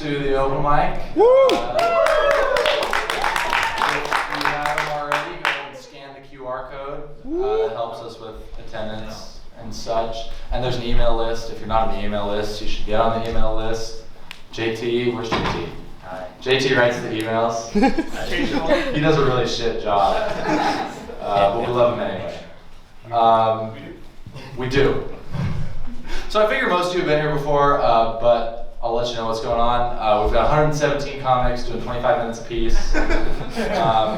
to the open mic. Woo! If you haven't already, go and scan the QR code. That helps us with attendance and such. And there's an email list. If you're not on the email list, you should get on the email list. JT, where's JT? Hi. JT writes the emails. He does a really shit job. But we love him anyway. We do. So I figure most of you have been here before, but I'll let you know what's going on. We've got 117 comics doing 25 minutes apiece. So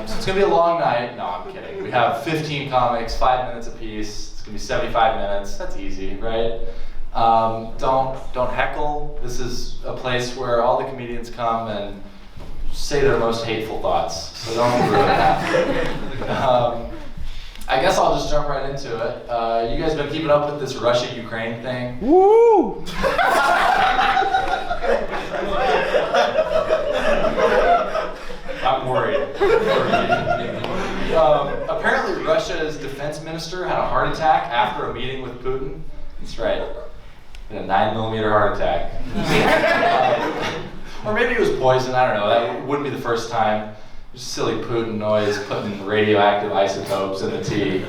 it's going to be a long night. No, I'm kidding. We have 15 comics, 5 minutes apiece. It's going to be 75 minutes. That's easy, right? Don't heckle. This is a place where all the comedians come and say their most hateful thoughts. So don't ruin that. I guess I'll just jump right into it. You guys been keeping up with this Russia-Ukraine thing? Woo! I'm worried. Apparently Russia's defense minister had a heart attack after a meeting with Putin. That's right. A 9mm heart attack. Or maybe it was poison, I don't know. That wouldn't be the first time. Just silly Putin noise, putting radioactive isotopes in the tea.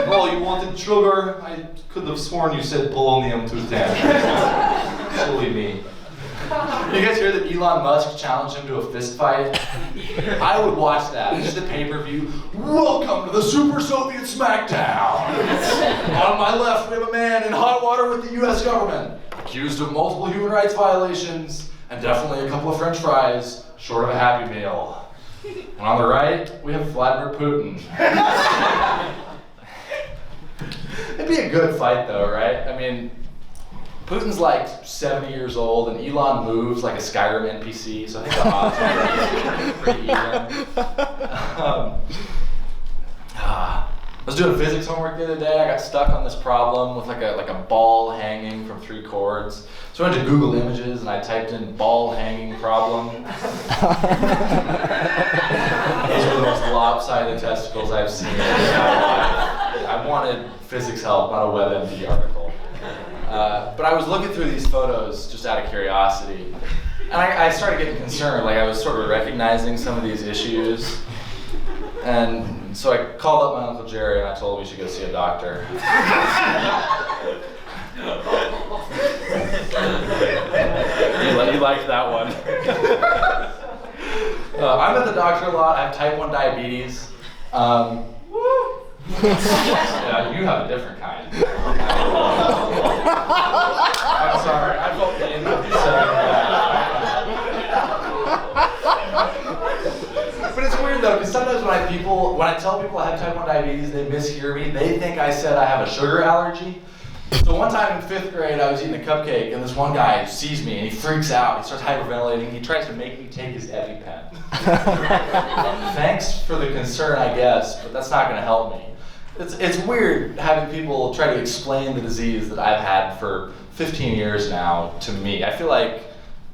Oh, you wanted sugar? I could have sworn you said polonium-210. Silly me. You guys hear that Elon Musk challenged him to a fist fight? I would watch that. Just a pay-per-view. Welcome to the Super Soviet Smackdown. On my left, we have a man in hot water with the U.S. government, accused of multiple human rights violations, and definitely a couple of French fries, short of a Happy Meal. And on the right, we have Vladimir Putin. It'd be a good fight though, right? I mean, Putin's like 70 years old and Elon moves like a Skyrim NPC, so I think the odds are pretty even. I was doing physics homework the other day. I got stuck on this problem with like a ball hanging from 3 chords. So I went to Google Images and I typed in ball hanging problem. Those were the most lopsided testicles I've seen in my life. I wanted physics help, not a WebMD article. But I was looking through these photos just out of curiosity. And I started getting concerned, like I was sort of recognizing some of these issues. And so I called up my Uncle Jerry and I told him we should go see a doctor. He liked that one. I'm at the doctor a lot. I have type 1 diabetes. Yeah, you have a different kind. I'm sorry. I felt the impact of saying that. But it's weird though, because sometimes when I tell people I have type 1 diabetes, they mishear me. They think I said I have a sugar allergy. So one time in 5th grade, I was eating a cupcake, and this one guy sees me, and he freaks out. He starts hyperventilating. He tries to make me take his EpiPen. Thanks for the concern, I guess, but that's not going to help me. It's weird having people try to explain the disease that I've had for 15 years now to me. I feel like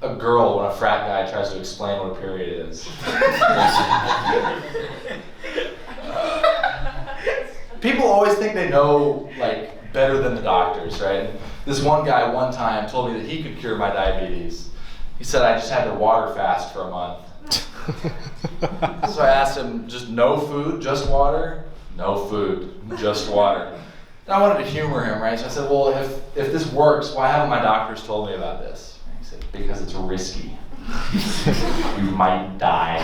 a girl when a frat guy tries to explain what a period is. People always think they know, like, better than the doctors, right? This one guy one time told me that he could cure my diabetes. He said I just had to water fast for a month. So I asked him, just no food, just water? No food, just water. And I wanted to humor him, right? So I said, well, if this works, why haven't my doctors told me about this? And he said, because it's risky. You might die.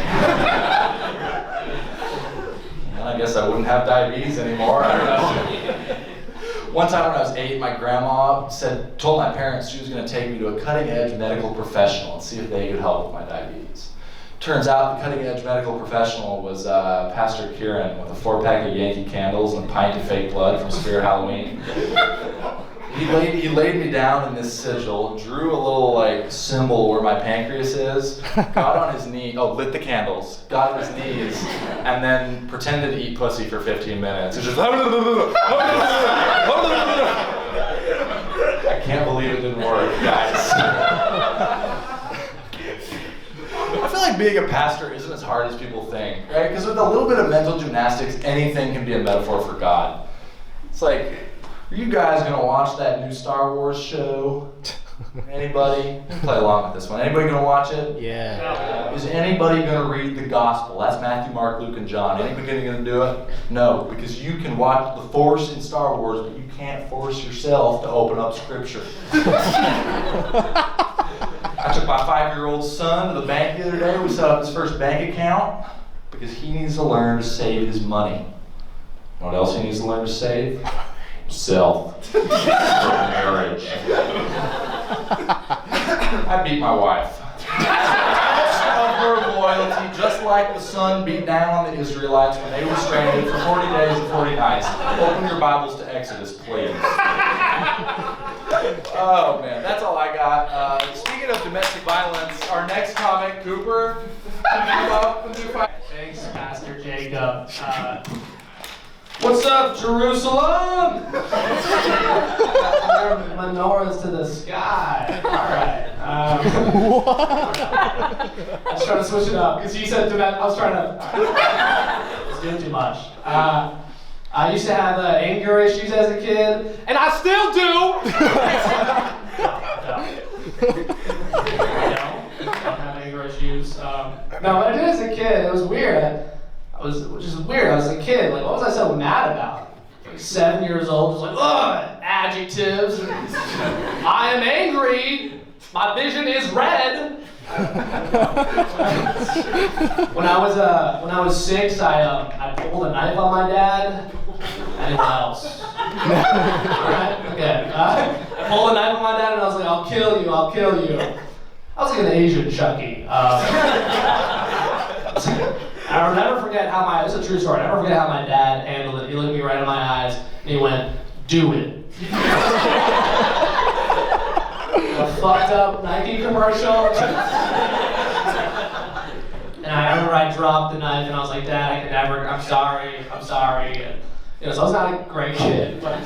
And I guess I wouldn't have diabetes anymore, I don't know. One time when I was 8, my grandma told my parents she was going to take me to a cutting-edge medical professional and see if they could help with my diabetes. Turns out the cutting-edge medical professional was Pastor Kieran with a 4-pack of Yankee candles and a pint of fake blood from Spirit Halloween. He laid me down in this sigil, drew a little like symbol where my pancreas is, got on his knee, lit the candles, got on his knees, and then pretended to eat pussy for 15 minutes. It was just I can't believe it didn't work, guys. I feel like being a pastor isn't as hard as people think, right? Because with a little bit of mental gymnastics, anything can be a metaphor for God. It's like, Are you guys gonna watch that new Star Wars show? Anybody? Play along with this one. Anybody gonna watch it? Yeah. Is anybody gonna read the gospel? That's Matthew, Mark, Luke, and John. Anybody gonna do it? No, because you can watch the Force in Star Wars, but you can't force yourself to open up Scripture. I took my 5-year-old son to the bank the other day. We set up his first bank account because he needs to learn to save his money. What else he needs to learn to save? Himself. For marriage. I beat my wife. Of her loyalty, just like the sun beat down on the Israelites when they were stranded for 40 days and 40 nights. Open your Bibles to Exodus, please. Oh man, that's all I got. Speaking of domestic violence, our next comic, Cooper, come up and do fight. Thanks, Pastor Jacob. What's up, Jerusalem? Menorahs to the sky. Alright. I was trying to switch it up because you said I was trying to. I was doing too much. I used to have anger issues as a kid, and I still do! I don't have anger issues. No, what I did as a kid, it was weird. I was a kid. Like, what was I so mad about? Like 7 years old, just like, ugh, adjectives. I am angry. My vision is red. When I was 6, I pulled a knife on my dad. Anyone else? Alright, okay. I pulled a knife on my dad and I was like, I'll kill you. I was like an Asian Chucky. I'll never forget how this is a true story, I'll never forget how my dad handled it. He looked me right in my eyes and he went, do it. A fucked up Nike commercial. And I remember I dropped the knife and I was like, Dad, I'm sorry. And, so I was not a great kid, but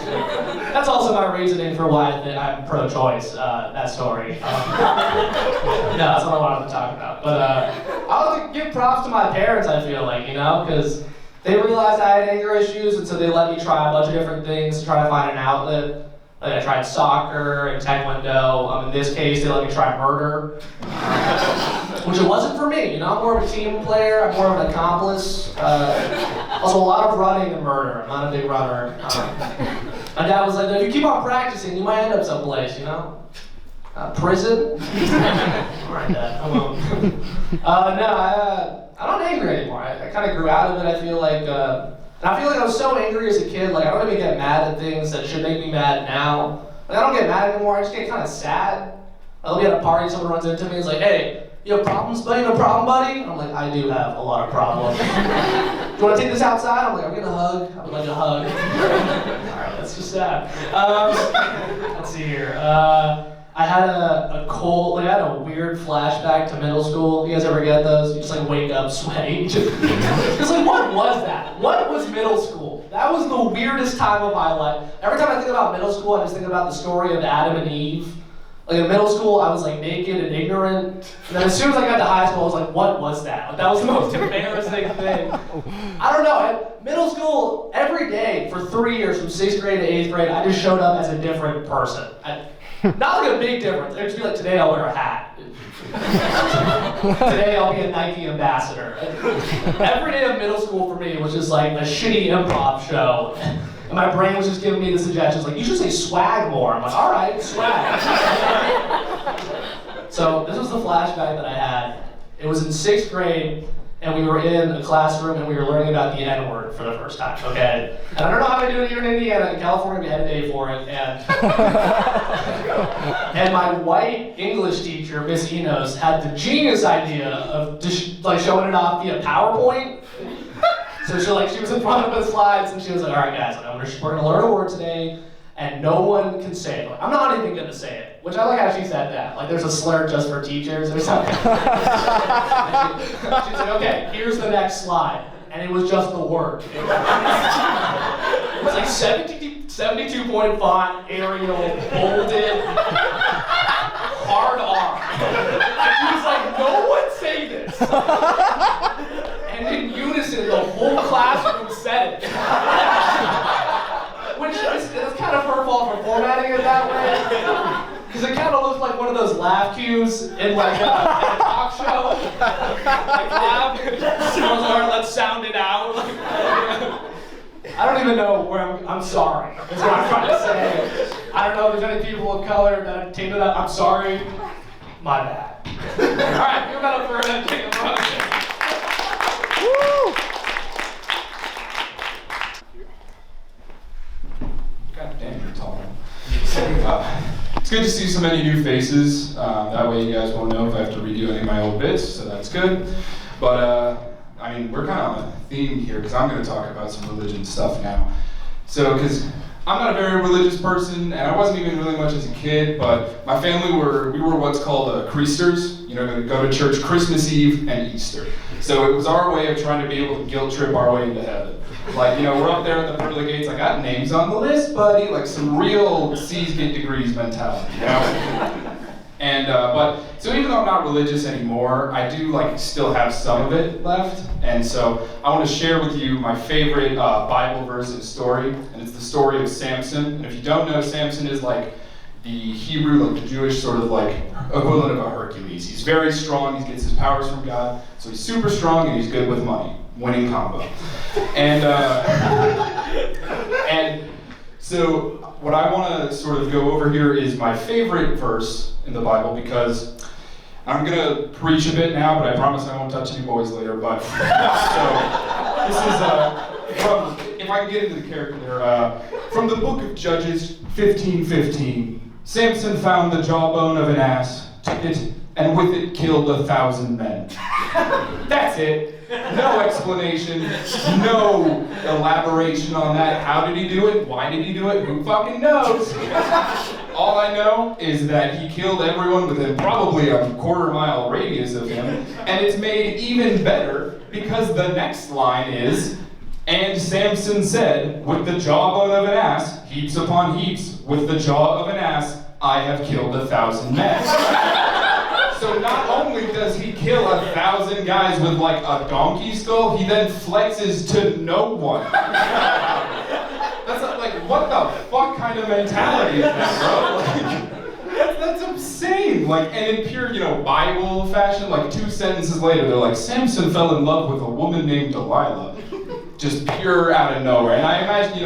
that's also my reasoning for why I'm pro-choice, that story. No, that's not what I wanted to talk about. But I like to give props to my parents, I feel like, because they realized I had anger issues, and so they let me try a bunch of different things to try to find an outlet. Like I tried soccer and taekwondo. In this case, they let me try murder, which it wasn't for me. I'm more of a team player. I'm more of an accomplice. Also, a lot of running and murder. I'm not a big runner. My dad was like, if you keep on practicing, you might end up someplace, prison? Alright, Dad, come on. I'm not angry anymore. I kind of grew out of it, I feel like. And I feel like I was so angry as a kid, like I don't even get mad at things that should make me mad now. Like I don't get mad anymore, I just get kind of sad. I'll be at a party, someone runs into me and is like, hey, you have problems, buddy? No problem, buddy? And I'm like, I do have a lot of problems. Do you want to take this outside? I'm like, I'm getting a hug. I would like a hug. Alright, that's just sad. Let's see here. I had a weird flashback to middle school. You guys ever get those? You just like wake up sweaty. It's like, what was that? What was middle school? That was the weirdest time of my life. Every time I think about middle school, I just think about the story of Adam and Eve. Like in middle school, I was like naked and ignorant. And then as soon as I got to high school, I was like, what was that? Like, that was the most embarrassing thing. I don't know. At middle school, every day for 3 years, from 6th grade to 8th grade, I just showed up as a different person. Not like a big difference. It would just be like, today I'll wear a hat. Today I'll be a Nike ambassador. Every day of middle school for me was just like a shitty improv show. And my brain was just giving me the suggestions like, you should say swag more. I'm like, all right, swag. So this was the flashback that I had. It was in 6th grade, and we were in a classroom and we were learning about the N-word for the first time, okay? And I don't know how they do it here in Indiana. In California, we had a day for it, and my white English teacher, Miss Enos, had the genius idea of just like showing it off via PowerPoint. So she was in front of the slides and she was like, all right guys, we're gonna learn a word today and no one can say it. Like, I'm not even gonna say it, which I like how she said that. Like there's a slur just for teachers or something. She's like, okay, here's the next slide. And it was just the word. It was like 72-point font, Arial, bolded, hard R. And she was like, no one say this. And in unison, the whole classroom said it. Which is kind of her Because it kind of looked like one of those laugh cues in like a talk show. Like laugh. Someone's like, let's sound it out. I don't even know where I'm sorry. Is what I'm trying to say. I don't know if there's any people of color that have taken it up. I'm sorry. My bad. All right, give it up for Jacob. Woo! God damn, you're tall. It's good to see so many new faces. That way you guys won't know if I have to redo any of my old bits, so that's good. But I mean, we're kind of on a theme here because I'm going to talk about some religion stuff now. So, because I'm not a very religious person, and I wasn't even really much as a kid, but my family we were what's called Creasters. You know, go to church Christmas Eve and Easter. So it was our way of trying to be able to guilt trip our way into heaven. Like, you know, we're up there at the pearly gates, I got names on the list, buddy. Like some real C's get degrees mentality, you know? And, so even though I'm not religious anymore, I do still have some of it left. And so I want to share with you my favorite Bible verse and story, and it's the story of Samson. And if you don't know, Samson is like the Hebrew, the Jewish sort of equivalent of a Hercules. He's very strong, he gets his powers from God, so he's super strong and he's good with money. Winning combo. And so what I want to sort of go over here is my favorite verse in the Bible, because I'm going to preach a bit now, but I promise I won't touch any boys later. But so this is from, if I can get into the character there, from the book of Judges 15:15. Samson found the jawbone of an ass, took it, and with it killed 1,000 men. That's it. No explanation, no elaboration on that. How did he do it? Why did he do it? Who fucking knows? All I know is that he killed everyone within probably a quarter-mile radius of him, and it's made even better because the next line is, and Samson said, with the jawbone of an ass, heaps upon heaps, with the jaw of an ass, I have killed 1,000 men. So not only does he kill 1,000 guys with a donkey skull, he then flexes to no one. That's what the fuck kind of mentality is that, bro? That's insane. And in pure, Bible fashion, 2 sentences later, they're like, Samson fell in love with a woman named Delilah. Just pure out of nowhere. And I imagine,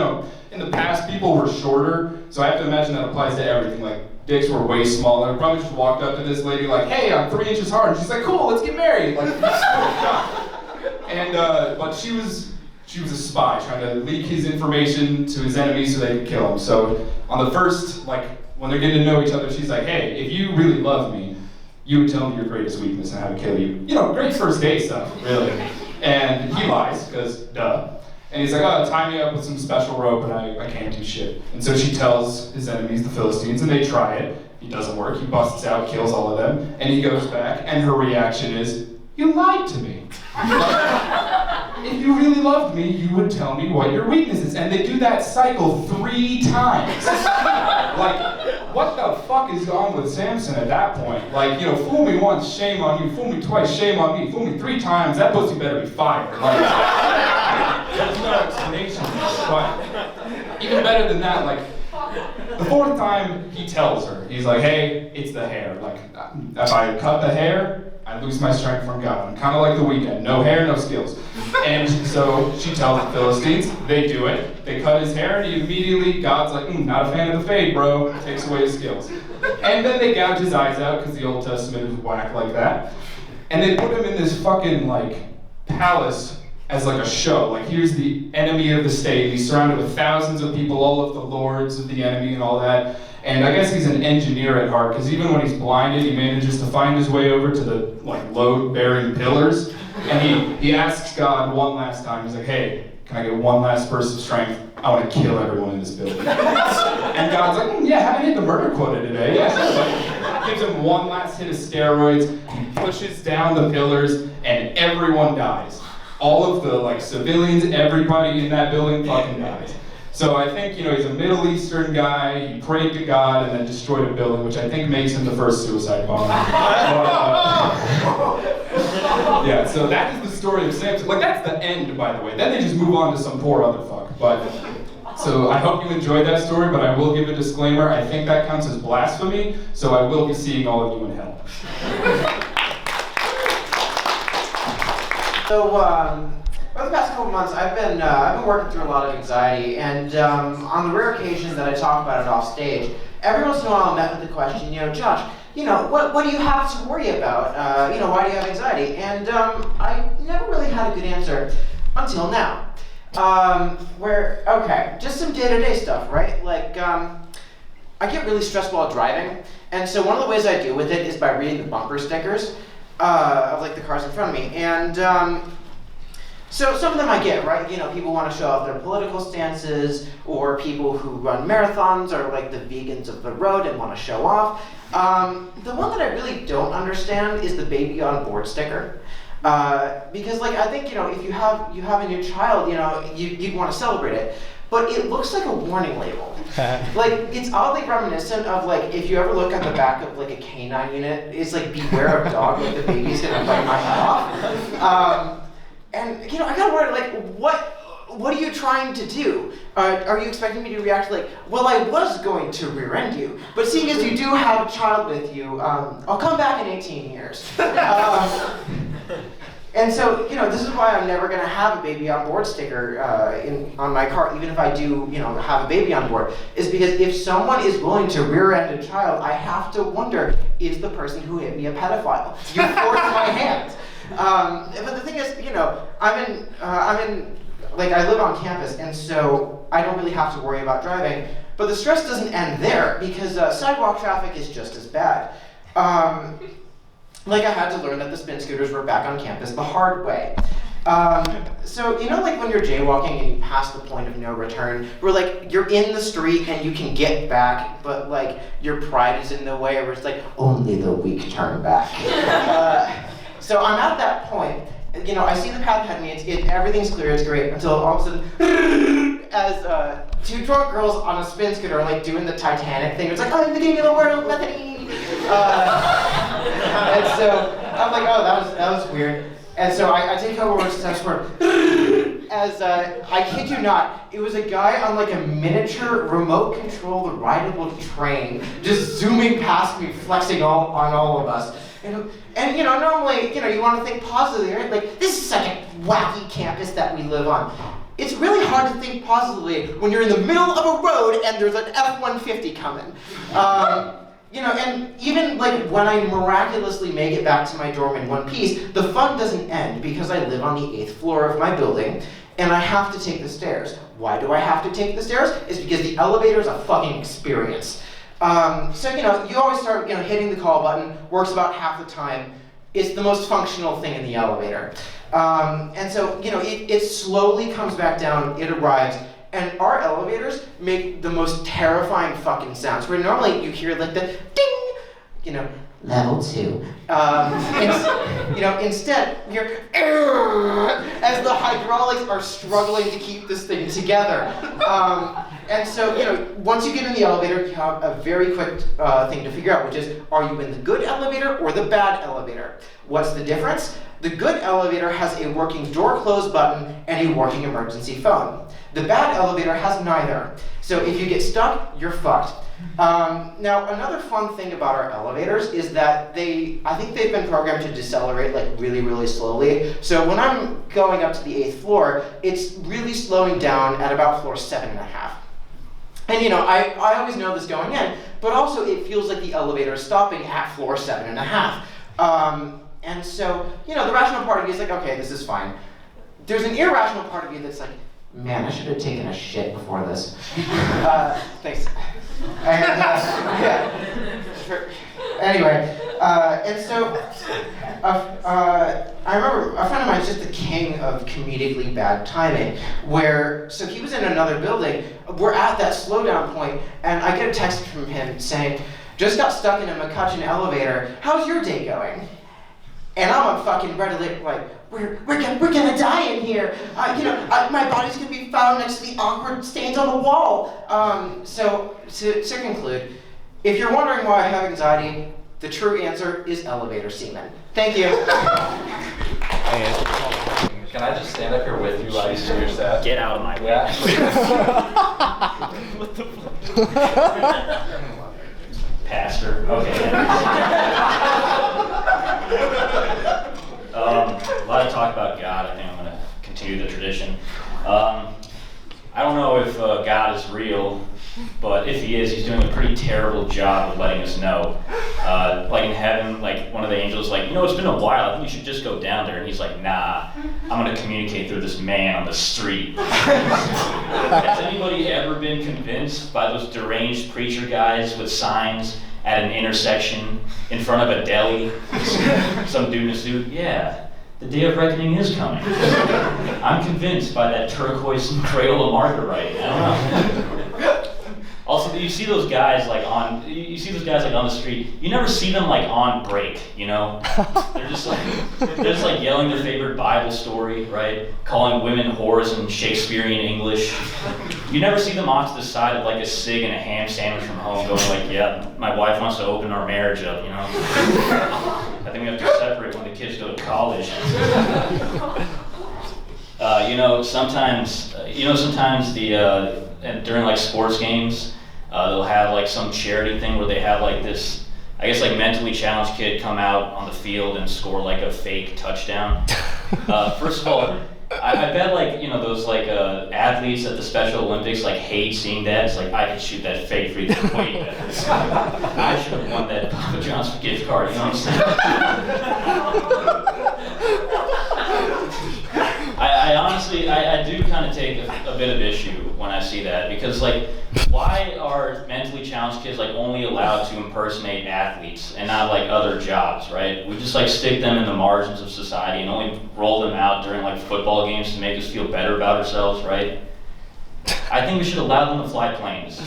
in the past, people were shorter, so I have to imagine that applies to everything. Dicks were way smaller. I probably just walked up to this lady hey, I'm 3 inches hard. And she's like, cool, let's get married. And but she was a spy trying to leak his information to his enemies so they could kill him. So on the first, when they're getting to know each other, she's like, hey, if you really love me, you would tell me your greatest weakness and how to kill you. Great first date stuff, really. And he lies, because duh. And he's like, oh, tie me up with some special rope and I can't do shit. And so she tells his enemies, the Philistines, and they try it. It doesn't work. He busts out, kills all of them, and he goes back, and her reaction is, you lied to me. If you really loved me, you would tell me what your weakness is. And they do that cycle 3 times. What the fuck is on with Samson at that point? Fool me once, shame on you. Fool me twice, shame on me. Fool me 3 times, that pussy better be fired. There's no explanation. But even better than that, the 4th time he tells her, he's like, hey, it's the hair. If I cut the hair, I lose my strength from God. I'm kind of like The Weeknd, no hair, no skills. And so she tells the Philistines, they do it. They cut his hair, and he immediately, God's like, not a fan of the fade, bro. Takes away his skills. And then they gouge his eyes out, because the Old Testament is whack like that. And they put him in this fucking, palace as a show. Here's the enemy of the state. He's surrounded with thousands of people, all of the lords of the enemy and all that. And I guess he's an engineer at heart, because even when he's blinded, he manages to find his way over to the load-bearing pillars. And he asks God one last time. He's like, hey, can I get one last burst of strength? I want to kill everyone in this building. And God's like, yeah, haven't hit the murder quota today. Yeah. Gives him one last hit of steroids. He pushes down the pillars, and everyone dies. All of the civilians, everybody in that building fucking dies. So I think, he's a Middle Eastern guy, he prayed to God and then destroyed a building, which I think makes him the first suicide bomber. Yeah, so that is the story of Samson. That's the end, by the way. Then they just move on to some poor other fuck. But So I hope you enjoyed that story, but I will give a disclaimer. I think that counts as blasphemy, so I will be seeing all of you in hell. So, over the past couple months, I've been working through a lot of anxiety, and on the rare occasion that I talk about it off stage, every once in a while I'm met with the question, Josh, what do you have to worry about? Why do you have anxiety? And I never really had a good answer until now. Just some day-to-day stuff, right? Like, I get really stressed while driving, and so one of the ways I deal with it is by reading the bumper stickers of like the cars in front of me, and so some of them I get, right? People want to show off their political stances, or people who run marathons, or like the vegans of the road and want to show off. The one that I really don't understand is the baby on board sticker. Because like, I think, if you have a new child, you'd want to celebrate it. But it looks like a warning label. Like, it's oddly reminiscent of like, if you ever look at the back of like a canine unit, it's like, beware of dog, like the baby's gonna bite my head off. And I gotta wonder, like, what are you trying to do? Are you expecting me to react like, well, I was going to rear end you, but seeing as you do have a child with you, I'll come back in 18 years. And so, this is why I'm never gonna have a baby on board sticker on my car, even if I do, have a baby on board, is because if someone is willing to rear end a child, I have to wonder, is the person who hit me a pedophile? You forced my hand. But the thing is, I live on campus, and so I don't really have to worry about driving. But the stress doesn't end there, because sidewalk traffic is just as bad. I had to learn that the spin scooters were back on campus the hard way. So, like when you're jaywalking and you pass the point of no return, where like you're in the street and you can get back, but like your pride is in the way, where it's like, only the weak turn back. So I'm at that point, I see the path ahead of me, everything's clear, it's great, until all of a sudden, as two drunk girls on a spin scooter are like doing the Titanic thing. It's like, I'm the king of the world, Bethany! And so I'm like, oh, that was weird. And so I take a couple more steps forward. As I kid you not, it was a guy on like a miniature remote control rideable train, just zooming past me, flexing on all of us. And normally, you want to think positively, right? Like, this is such a wacky campus that we live on. It's really hard to think positively when you're in the middle of a road and there's an F-150 coming. And even like when I miraculously make it back to my dorm in one piece, the fun doesn't end because I live on the 8th floor of my building and I have to take the stairs. Why do I have to take the stairs? It's because the elevator is a fucking experience. So you always start hitting the call button, works about half the time. It's the most functional thing in the elevator. And so it slowly comes back down, it arrives, and our elevators make the most terrifying fucking sounds, where normally you hear like the ding, level 2. Instead, you're as the hydraulics are struggling to keep this thing together. And so, once you get in the elevator, you have a very quick thing to figure out, which is, are you in the good elevator or the bad elevator? What's the difference? The good elevator has a working door close button and a working emergency phone. The bad elevator has neither. So if you get stuck, you're fucked. Now, another fun thing about our elevators is that I think they've been programmed to decelerate like really, really slowly. So when I'm going up to the 8th floor, it's really slowing down at about floor 7.5. And I always know this going in, but also it feels like the elevator is stopping at floor 7.5. And so, the rational part of you is like, okay, this is fine. There's an irrational part of you that's like, man, I should have taken a shit before this. Thanks. And, yeah. Sure. Anyway, and so, I remember a friend of mine is just the king of comedically bad timing, so he was in another building, we're at that slowdown point, and I get a text from him saying, just got stuck in a McCutcheon elevator, how's your day going? And I'm a fucking Reddit like, we're gonna die in here. My body's gonna be found next to the awkward stains on the wall. So to conclude, if you're wondering why I have anxiety, the true answer is elevator semen. Thank you. Can I just stand up here with you while you do your set? Get out of my way. Yeah. What the fuck? Pastor. Okay. A lot of talk about God. I think I'm going to continue the tradition. I don't know if God is real, but if he is, he's doing a pretty terrible job of letting us know. Like in heaven, like one of the angels, like, you know, it's been a while. I think you should just go down there. And he's like, nah, I'm going to communicate through this man on the street. Has anybody ever been convinced by those deranged preacher guys with signs at an intersection in front of a deli? Some dude in a suit? Yeah, the day of reckoning is coming. I'm convinced by that turquoise cradle of market writing. I don't know. Also, you see those guys like on the street. You never see them like on break, you know? They're just like yelling their favorite Bible story, right? Calling women whores in Shakespearean English. You never see them off to the side of like a cig and a ham sandwich from home, going like, "Yeah, my wife wants to open our marriage up," you know? I think we have to separate when the kids go to college. Sometimes during like sports games, they'll have like some charity thing where they have like this, I guess like mentally challenged kid come out on the field and score like a fake touchdown. First of all, I bet like, you know, those like athletes at the Special Olympics like hate seeing that. It's like, I could shoot that fake free throw way better. I should have won that Papa John's gift card, you know what I'm saying? I honestly, I do kind of take a bit of issue when I see that, because like, why are mentally challenged kids like only allowed to impersonate athletes and not like other jobs, right? We just like stick them in the margins of society and only roll them out during like football games to make us feel better about ourselves, right? I think we should allow them to fly planes.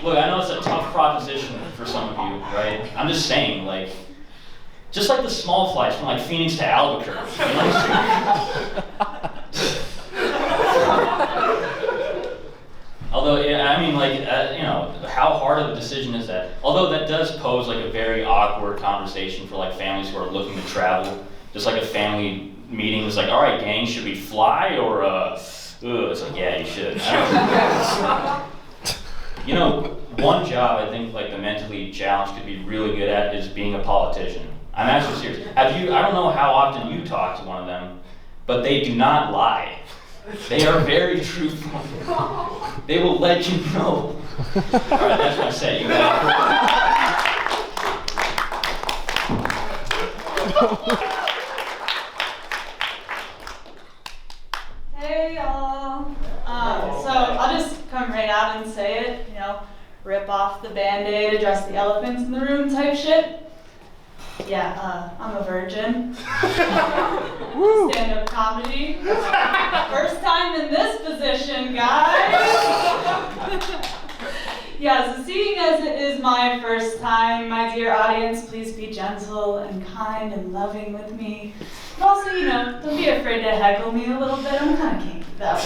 Look, I know it's a tough proposition for some of you, right? I'm just saying, like, just like the small flights from like Phoenix to Albuquerque, you know? Although, yeah, I mean, like, you know, how hard of a decision is that? Although that does pose like a very awkward conversation for like families who are looking to travel. Just like a family meeting was like, all right, gang, should we fly or, it's like, yeah, you should. You know, one job I think like the mentally challenged could be really good at is being a politician. I'm actually serious. I don't know how often you talk to one of them, but they do not lie. They are very truthful. They will let you know. All right, that's what I said. You got it. Hey, y'all. So I'll just come right out and say it, you know, rip off the Band-Aid, address the elephants in the room type shit. Yeah, I'm a virgin. Stand-up comedy. First time in this position, guys. Yeah, so seeing as it is my first time, my dear audience, please be gentle and kind and loving with me. But also, you know, don't be afraid to heckle me a little bit. I'm kind of kinky that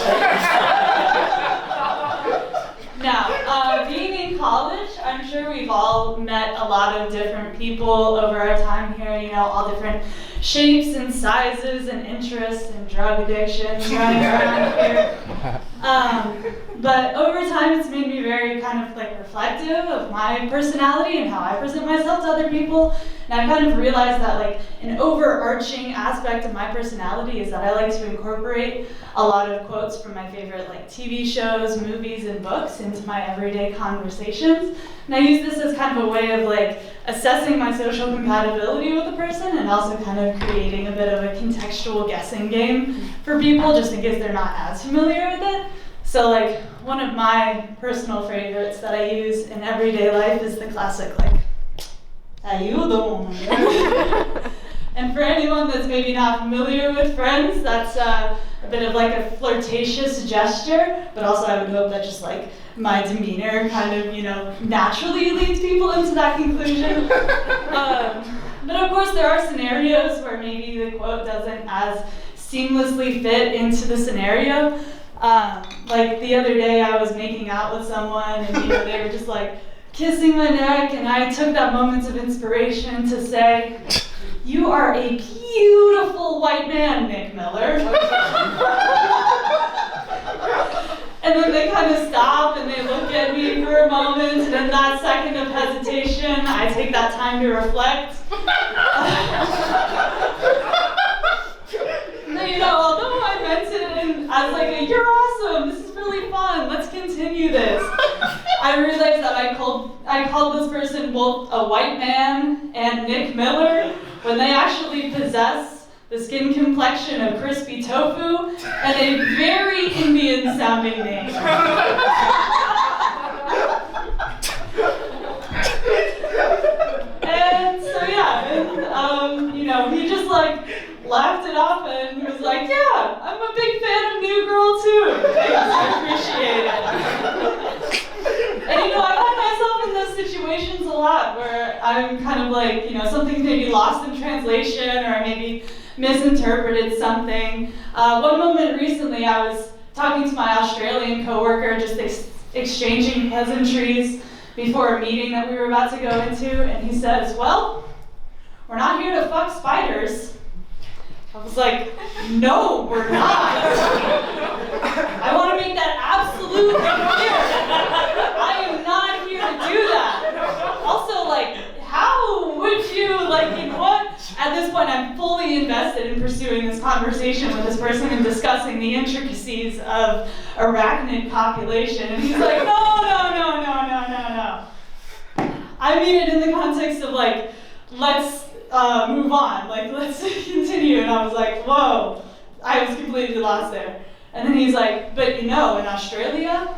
way. Now, being in college, I'm sure we've all met a lot of different people over our time here, you know, all different shapes and sizes and interests and drug addictions running around here. But over time, it's made me very kind of like reflective of my personality and how I present myself to other people. And I've kind of realized that like an overarching aspect of my personality is that I like to incorporate a lot of quotes from my favorite like TV shows, movies, and books into my everyday conversations. And I use this as kind of a way of like assessing my social compatibility with a person and also kind of creating a bit of a contextual guessing game for people just in case they're not as familiar with it. So like one of my personal favorites that I use in everyday life is the classic like, how you doing? And for anyone that's maybe not familiar with Friends, that's a bit of like a flirtatious gesture, but also I would hope that just like my demeanor kind of, you know, naturally leads people into that conclusion. But of course there are scenarios where maybe the quote doesn't as seamlessly fit into the scenario. Like the other day I was making out with someone and you know they were just like kissing my neck and I took that moment of inspiration to say, "You are a beautiful white man, Nick Miller." And then they kind of stop and they look at me for a moment, and in that second of hesitation, I take that time to reflect. You know, although I meant it as like a, "You're awesome, this is really fun, let's continue this," I realized that I called this person both a white man and Nick Miller when they actually possess the skin complexion of crispy tofu and a very Indian sounding name. And so yeah, you know, he just like laughed it off and was like, "Yeah, I'm a big fan of New Girl too. Thanks, I appreciate it." And you know, I find myself in those situations a lot where I'm kind of like, you know, something's maybe lost in translation or I maybe misinterpreted something. One moment recently, I was talking to my Australian coworker, just exchanging pleasantries before a meeting that we were about to go into, and he says, "Well, we're not here to fuck spiders." I was like, "No, we're not." I want to make that absolutely clear. I am not here to do that. Also, like, how would you, like, in what? At this point, I'm fully invested in pursuing this conversation with this person and discussing the intricacies of arachnid copulation. And he's like, no. I mean it in the context of, like, let's move on. Like, let's continue. And I was like, whoa. I was completely lost there. And then he's like, "But you know, in Australia,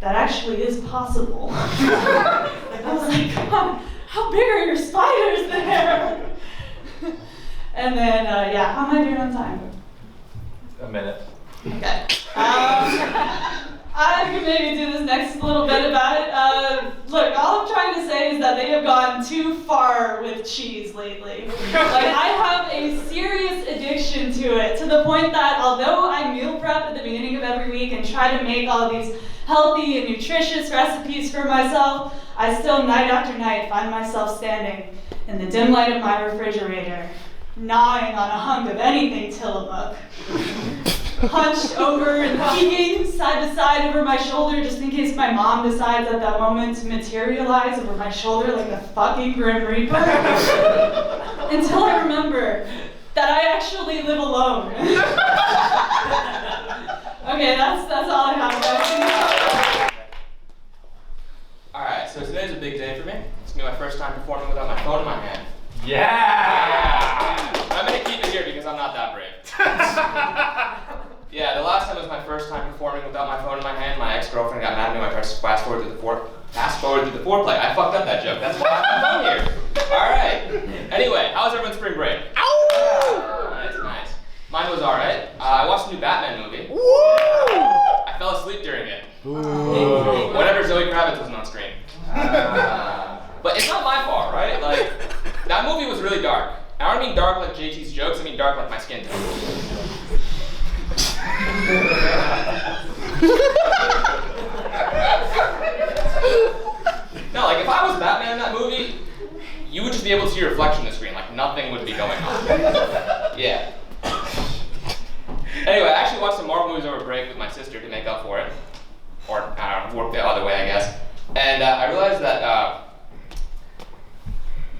that actually is possible." I was like, "God, how big are your spiders there?" And then, yeah, how am I doing on time? A minute. Okay. I can maybe do this next little bit about it. Look, all I'm trying to say is that they have gone too far with cheese lately. Like, I have a serious addiction to it, to the point that although I meal prep at the beginning of every week and try to make all these healthy and nutritious recipes for myself, I still night after night find myself standing in the dim light of my refrigerator, gnawing on a hunk of anything Tillamook, hunched over and peeking side to side over my shoulder just in case my mom decides at that moment to materialize over my shoulder like a fucking Grim Reaper, until I remember that I actually live alone. Okay, that's all I have. Alright, so today's a big day for me. It's gonna be my first time performing without my phone in my hand. Yeah! I'm gonna keep it here because I'm not that brave. Yeah, the last time was my first time performing without my phone in my hand. My ex-girlfriend got mad at me when I tried to fast forward through the foreplay. I fucked up that joke. That's why I have my phone here. Alright. Anyway, how was everyone's spring break? Ow! Nice. Mine was alright. I watched the new Batman movie. Woo! I fell asleep during it. Ooh. Whenever Zoe Kravitz wasn't on screen. But it's not my fault, right? Like, that movie was really dark. I don't mean dark like JT's jokes, I mean dark like my skin tone. No, like if I was Batman in that movie, you would just be able to see your reflection on the screen, like nothing would be going on. Yeah. Anyway, I actually watched some Marvel movies over break with my sister to make up for it. Or, I don't know, work the other way, I guess. And I realized that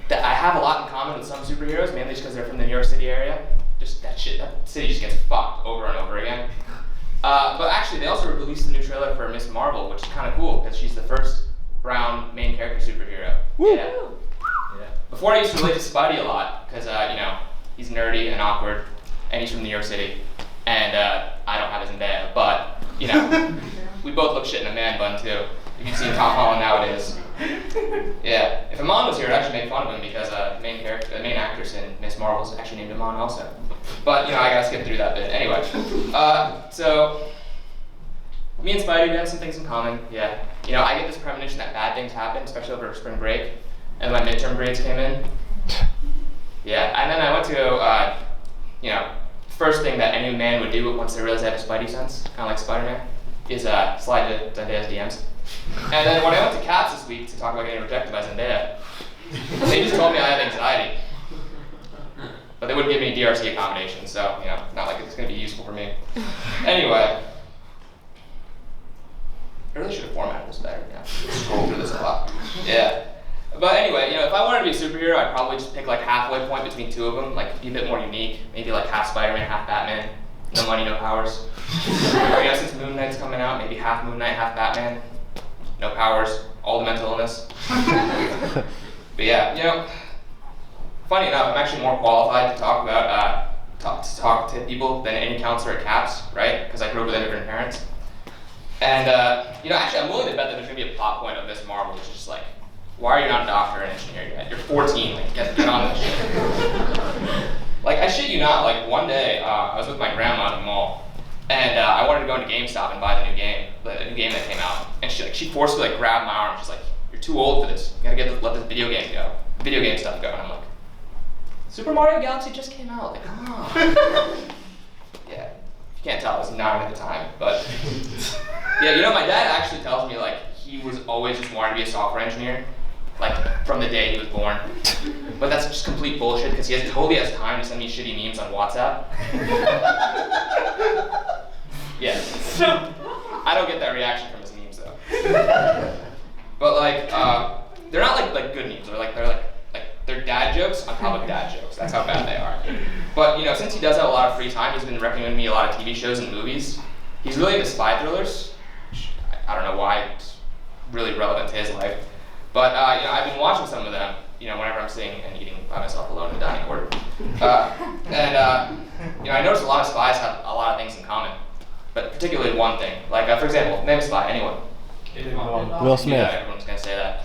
that I have a lot in common with some superheroes, mainly just because they're from the New York City area. Just that city just gets fucked over and over again. But actually, they also released a new trailer for Miss Marvel, which is kind of cool, because she's the first brown main character superhero. Woo. Yeah. Before I used to relate to Spidey a lot, because, you know, he's nerdy and awkward, and he's from New York City, and I don't have his Zendaya, but, you know, we both look shit in a man bun, too. If you've seen Tom Holland nowadays. Yeah, if Amon was here, I'd actually make fun of him because the main actress in Miss Marvel's actually named Amon also. But, you know, I gotta skip through that bit. Anyway, so, me and Spidey, we have some things in common, yeah. You know, I get this premonition that bad things happen, especially over spring break, and my midterm grades came in. Yeah, and then I went to, you know, first thing that any man would do once they realize they have a Spidey sense, kind of like Spider-Man, is slide to Zendaya's DMs. And then when I went to CAPS this week to talk about getting rejected by Zendaya, they just told me I have anxiety. they wouldn't give me DRC accommodations, so not like it's gonna be useful for me. Anyway, I really should have formatted this better. Scroll through this a lot. Yeah. But anyway, if I wanted to be a superhero, I'd probably just pick like halfway point between two of them, like be a bit more unique. Maybe like half Spider-Man, half Batman. No money, no powers. Since Moon Knight's coming out, maybe half Moon Knight, half Batman. No powers, all the mental illness. But yeah, funny enough, I'm actually more qualified to talk about talk to people than any counselor at CAPS, right? Because I grew up with immigrant parents. And actually, I'm willing to bet that there's gonna be a plot point of this Marvel, which is just like, why are you not a doctor or an engineer yet? You're 14, like get on this shit. Like I shit you not, like one day I was with my grandma at the mall, and I wanted to go into GameStop and buy the new game that came out, and she forcibly like grabbed my arm. She's like, "You're too old for this. You gotta let this video game stuff go." And I'm like, Super Mario Galaxy just came out. Like, come on. Yeah, if you can't tell, I was 9 at the time, but yeah, my dad actually tells me like he was always just wanted to be a software engineer, like from the day he was born. But that's just complete bullshit because he totally has time to send me shitty memes on WhatsApp. Yeah. I don't get that reaction from his memes though. But like, they're not like good memes. They're dad jokes on top of dad jokes. That's how bad they are. But since he does have a lot of free time, he's been recommending me a lot of TV shows and movies. He's really into spy thrillers. I don't know why it's really relevant to his life. But I've been watching some of them, whenever I'm sitting and eating by myself alone in the dining quarter. I noticed a lot of spies have a lot of things in common, but particularly one thing. Like, for example, name a spy, anyone? Will Smith. Yeah, everyone's gonna say that.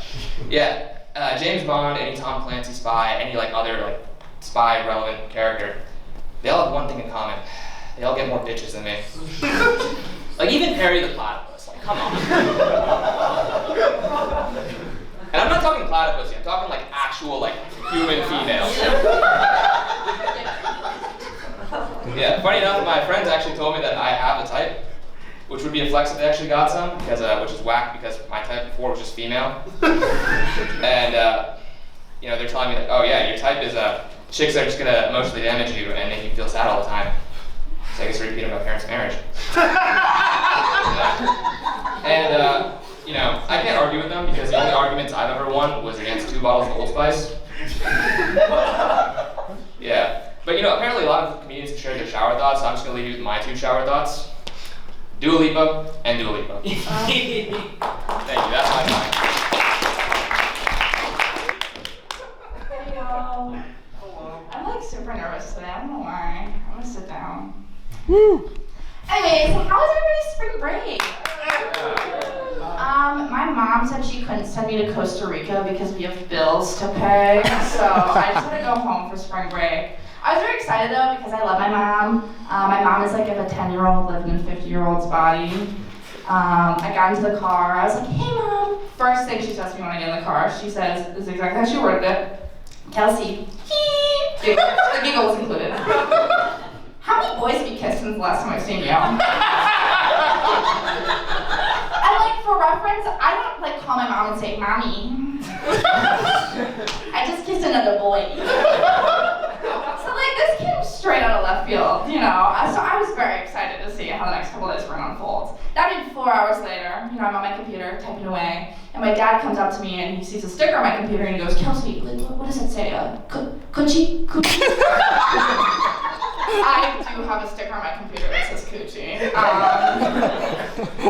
Yeah, James Bond, any Tom Clancy spy, any other spy relevant character, they all have one thing in common. They all get more bitches than me. Like even Harry the Platypus, like come on. And I'm not talking platypus, I'm talking actual human females. Yeah, funny enough, my friends actually told me that I have a type, which would be a flex if they actually got some, because which is whack because my type before was just female. And they're telling me that, oh yeah, your type is chicks that are just gonna emotionally damage you and make you feel sad all the time. So I guess I repeated my parents' marriage. And I can't argue with them because the only arguments I've ever won was against 2 bottles of Old Spice. Yeah, but apparently a lot of comedians have shared their shower thoughts, so I'm just gonna leave you with my 2 shower thoughts. Dua Lipa and Dua Lipa. Thank you, that's my time. Hey y'all. I'm super nervous today, I don't know why. I'm gonna sit down. Woo! Anyways, how was everybody's spring break? My mom said she couldn't send me to Costa Rica because we have bills to pay, so I just had to go home for spring break. I was very excited though because I love my mom. My mom is like if a 10-year-old lived in a 50-year-old's body. I got into the car, I was like, hey mom. First thing she says to me when I get in the car, she says, this is exactly how she worded it. Kelsey, the giggle was included. How many boys have you kissed since the last time I've seen you? And for reference, I don't call my mom and say, mommy. I just kissed another boy. So this came straight out of left field, So I was very excited to see how the next couple of days were gonna unfold. That being 4 hours later, I'm on my computer typing away, and my dad comes up to me and he sees a sticker on my computer and he goes, Kelsey, what does it say? Coochie? I do have a sticker on my computer that says Coochie.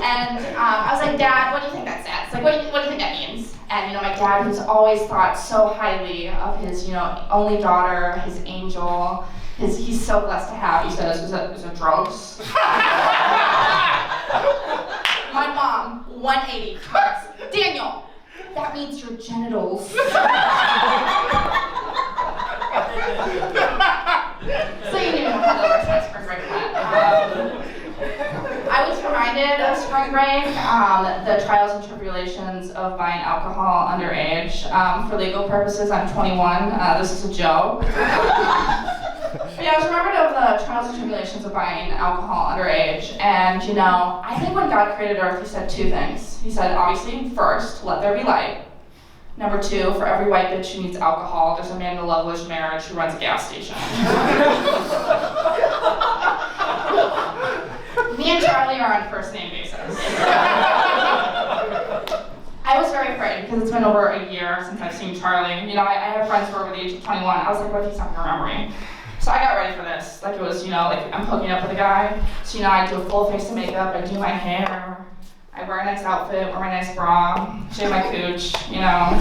And I was like, Dad, what do you think that says? What do you think that means? And my dad, who's always thought so highly of his, only daughter, his angel, he's so blessed to have. He says, is it drugs? My mom, 180, Daniel, that means your genitals. So you knew how the rest of spring break went. I was reminded of spring break, the trials and tribulations of buying alcohol underage. For legal purposes, I'm 21. This is a joke. I was remembered of the trials and tribulations of buying alcohol underage. And I think when God created Earth, he said 2 things. He said, obviously, first, let there be light. Number 2, for every white bitch who needs alcohol, there's a man in a loveless marriage who runs a gas station. Me and Charlie are on first name basis. I was very afraid because it's been over a year since I've seen Charlie. You know, I have friends who are over the age of 21. I was like, what if he's not gonna remember me? So I got ready for this. Like it was, you know, like I'm hooking up with a guy. So, you know, I do a full face of makeup, I do my hair, I wear a nice outfit, wear my nice bra, shave my cooch, you know.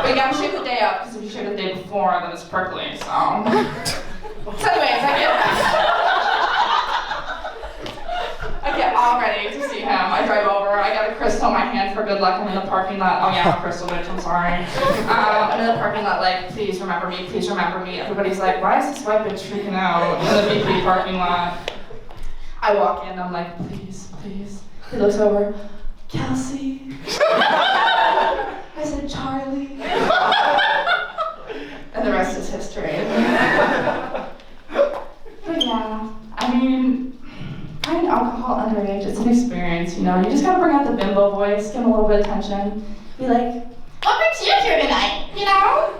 But you gotta shave the day up because if you shave the day before, then it's prickly, so. So anyways, I get all ready to see him. I drive over, I got a crystal in my hand for good luck. I'm in the parking lot. Oh yeah, I'm a crystal bitch, I'm sorry. I'm in the parking lot like, please remember me, please remember me. Everybody's like, why is this white bitch freaking out in the BP parking lot? I walk in, I'm like, please, please. He looks over, Kelsey. I said, Charlie. And the rest is history. But yeah, I mean, trying alcohol underage, it's an experience, you know. You just gotta bring out the bimbo voice, give them a little bit of attention. Be like, what brings you here tonight, you know?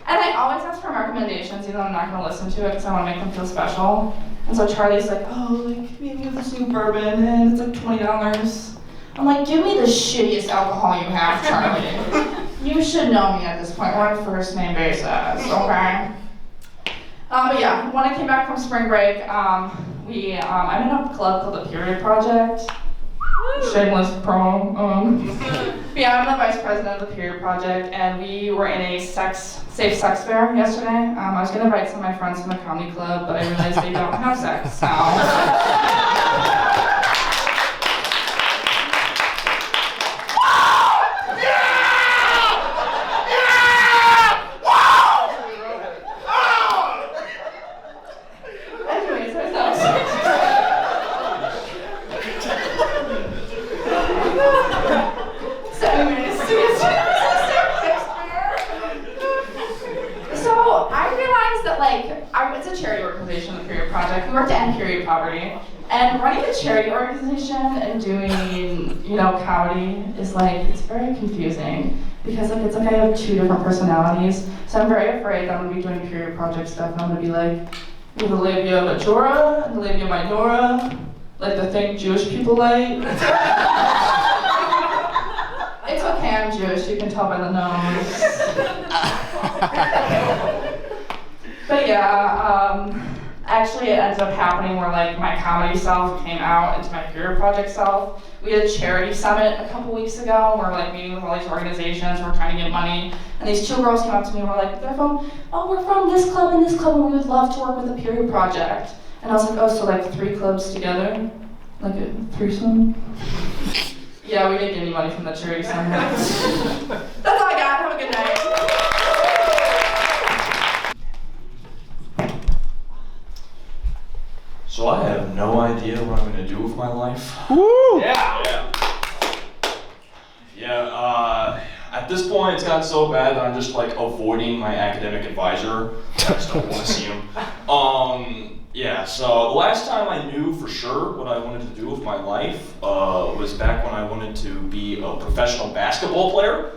And I always ask for recommendations, even though I'm not gonna listen to it because I wanna make them feel special. And so Charlie's like, oh, like, maybe with this new bourbon, and it's like $20. I'm like, give me the shittiest alcohol you have, Charlie. You should know me at this point. We're on first name basis, okay? But yeah, when I came back from spring break, I'm in a club called the Period Project. Shameless promo. Yeah, I'm the vice president of the Period Project, and we were in a safe sex fair yesterday. I was gonna invite some of my friends from the comedy club, but I realized they don't have sex, so. It's a charity organization, the Period Project. We work to end period poverty. And running a charity organization and doing, you know, comedy is like, it's very confusing. Because like, it's like I have 2 different personalities. So I'm very afraid that I'm gonna be doing Period Project stuff and I'm gonna be like, the labia majora and the labia minora, like the thing Jewish people like. It's okay, I'm Jewish, you can tell by the nose. But yeah, actually it ended up happening where like my comedy self came out into my Period Project self. We had a charity summit a couple weeks ago. We're like meeting with all these organizations, we're trying to get money. And these 2 girls came up to me and were like, we're from this club and this club and we would love to work with the Period Project. And I was like, oh, so like 3 clubs together? Like a threesome? Yeah, we didn't get any money from the charity summit. That's all I got, have a good night. So I have no idea what I'm gonna do with my life. Woo! Yeah. At this point, it's gotten so bad that I'm just like avoiding my academic advisor. I just don't want to see him. So the last time I knew for sure what I wanted to do with my life was back when I wanted to be a professional basketball player.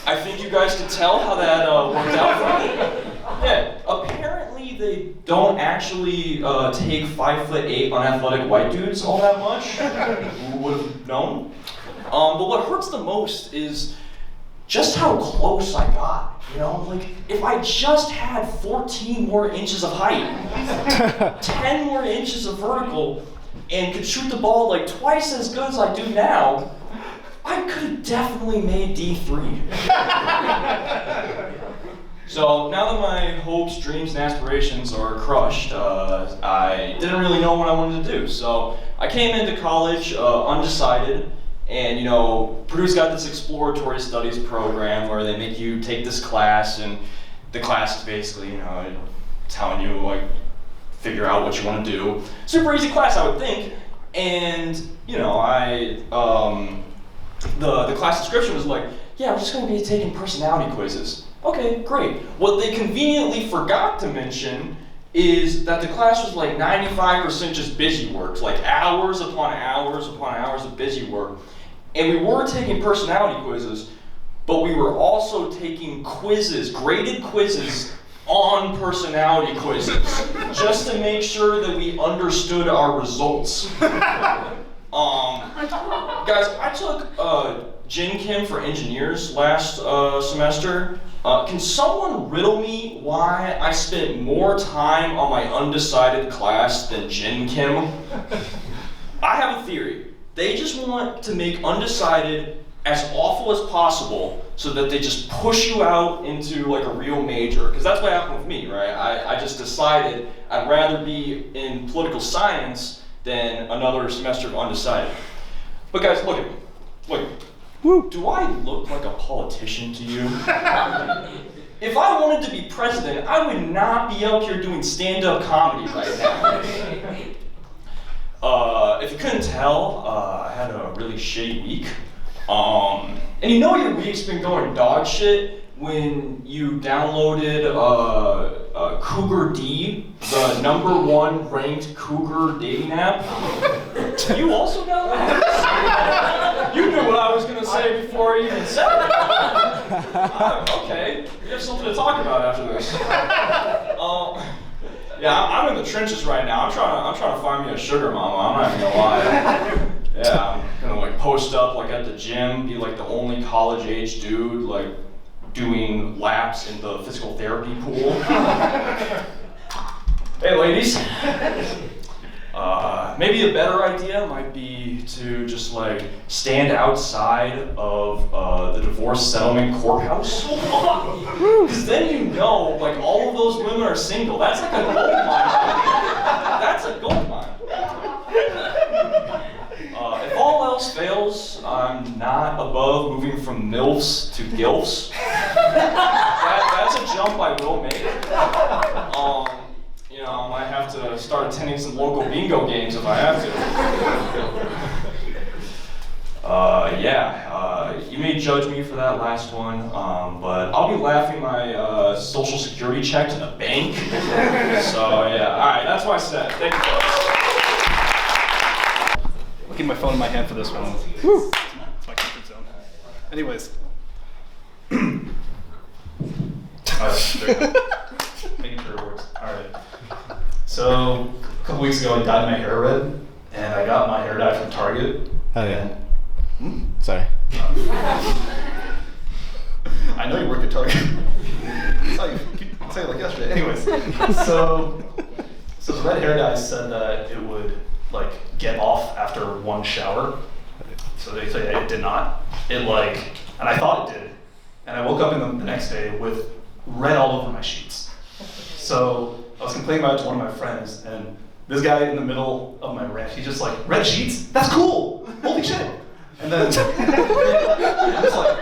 I think you guys can tell how that worked out for me. Yeah, apparently they don't actually take 5'8" unathletic white dudes all that much. Who would have known? But what hurts the most is just how close I got. You know, like if I just had 14 more inches of height, 10 more inches of vertical, and could shoot the ball like twice as good as I do now, I could have definitely made D3. So now that my hopes, dreams, and aspirations are crushed, I didn't really know what I wanted to do. So I came into college undecided, and you know, Purdue's got this exploratory studies program where they make you take this class, and the class is basically, you know, telling you like figure out what you want to do. Super easy class, I would think. And you know, the class description was like, yeah, we're just going to be taking personality quizzes. Okay, great. What they conveniently forgot to mention is that the class was like 95% just busy work, like hours upon hours upon hours of busy work. And we were taking personality quizzes, but we were also taking quizzes, graded quizzes on personality quizzes, just to make sure that we understood our results. Guys, I took Gen Chem for engineers last semester. Can someone riddle me why I spent more time on my undecided class than Gen Chem? I have a theory. They just want to make undecided as awful as possible so that they just push you out into like a real major. Because that's what happened with me, right? I just decided I'd rather be in political science than another semester of undecided. But guys, look at me. Look. Do I look like a politician to you? If I wanted to be president, I would not be out here doing stand-up comedy right now. If you couldn't tell, I had a really shitty week. And you know your week's been going dog shit when you downloaded Cougar D, the #1 ranked Cougar dating app. You also downloaded it? You knew what I was gonna say before I even said it. Okay, we have something to talk about after this. Yeah, I'm in the trenches right now. I'm trying to find me a sugar mama. I'm not even gonna lie. Yeah, I'm gonna like post up like at the gym, be like the only college age dude like doing laps in the physical therapy pool. Hey ladies. Maybe a better idea might be to just like stand outside of the divorce settlement courthouse. Because then you know like all of those women are single. That's like a gold mine. That's a gold mine. If all else fails, I'm not above moving from MILFs to GILFs. That's a jump I will make. You know, I might have to start attending some local bingo games if I have to. You may judge me for that last one, but I'll be laughing my social security check to the bank. So yeah, all right, that's what I said. Thank you, folks. I'll keep my phone in my hand for this one. Woo. It's my comfort zone. Anyways. Alright, there you go. Making sure it works. Alright. So, a couple weeks ago I dyed my hair red, and I got my hair dye from Target. Oh yeah. Sorry. I know you work at Target. I saw you say it like yesterday. Anyways, so the red hair dye said that it would like get off after one shower. So they say it did not. It like, and I thought it did. And I woke up the next day with red all over my sheets. So I was complaining about it to one of my friends, and this guy in the middle of my rant, he's just like, red sheets? That's cool! Holy shit! And then, I'm just like,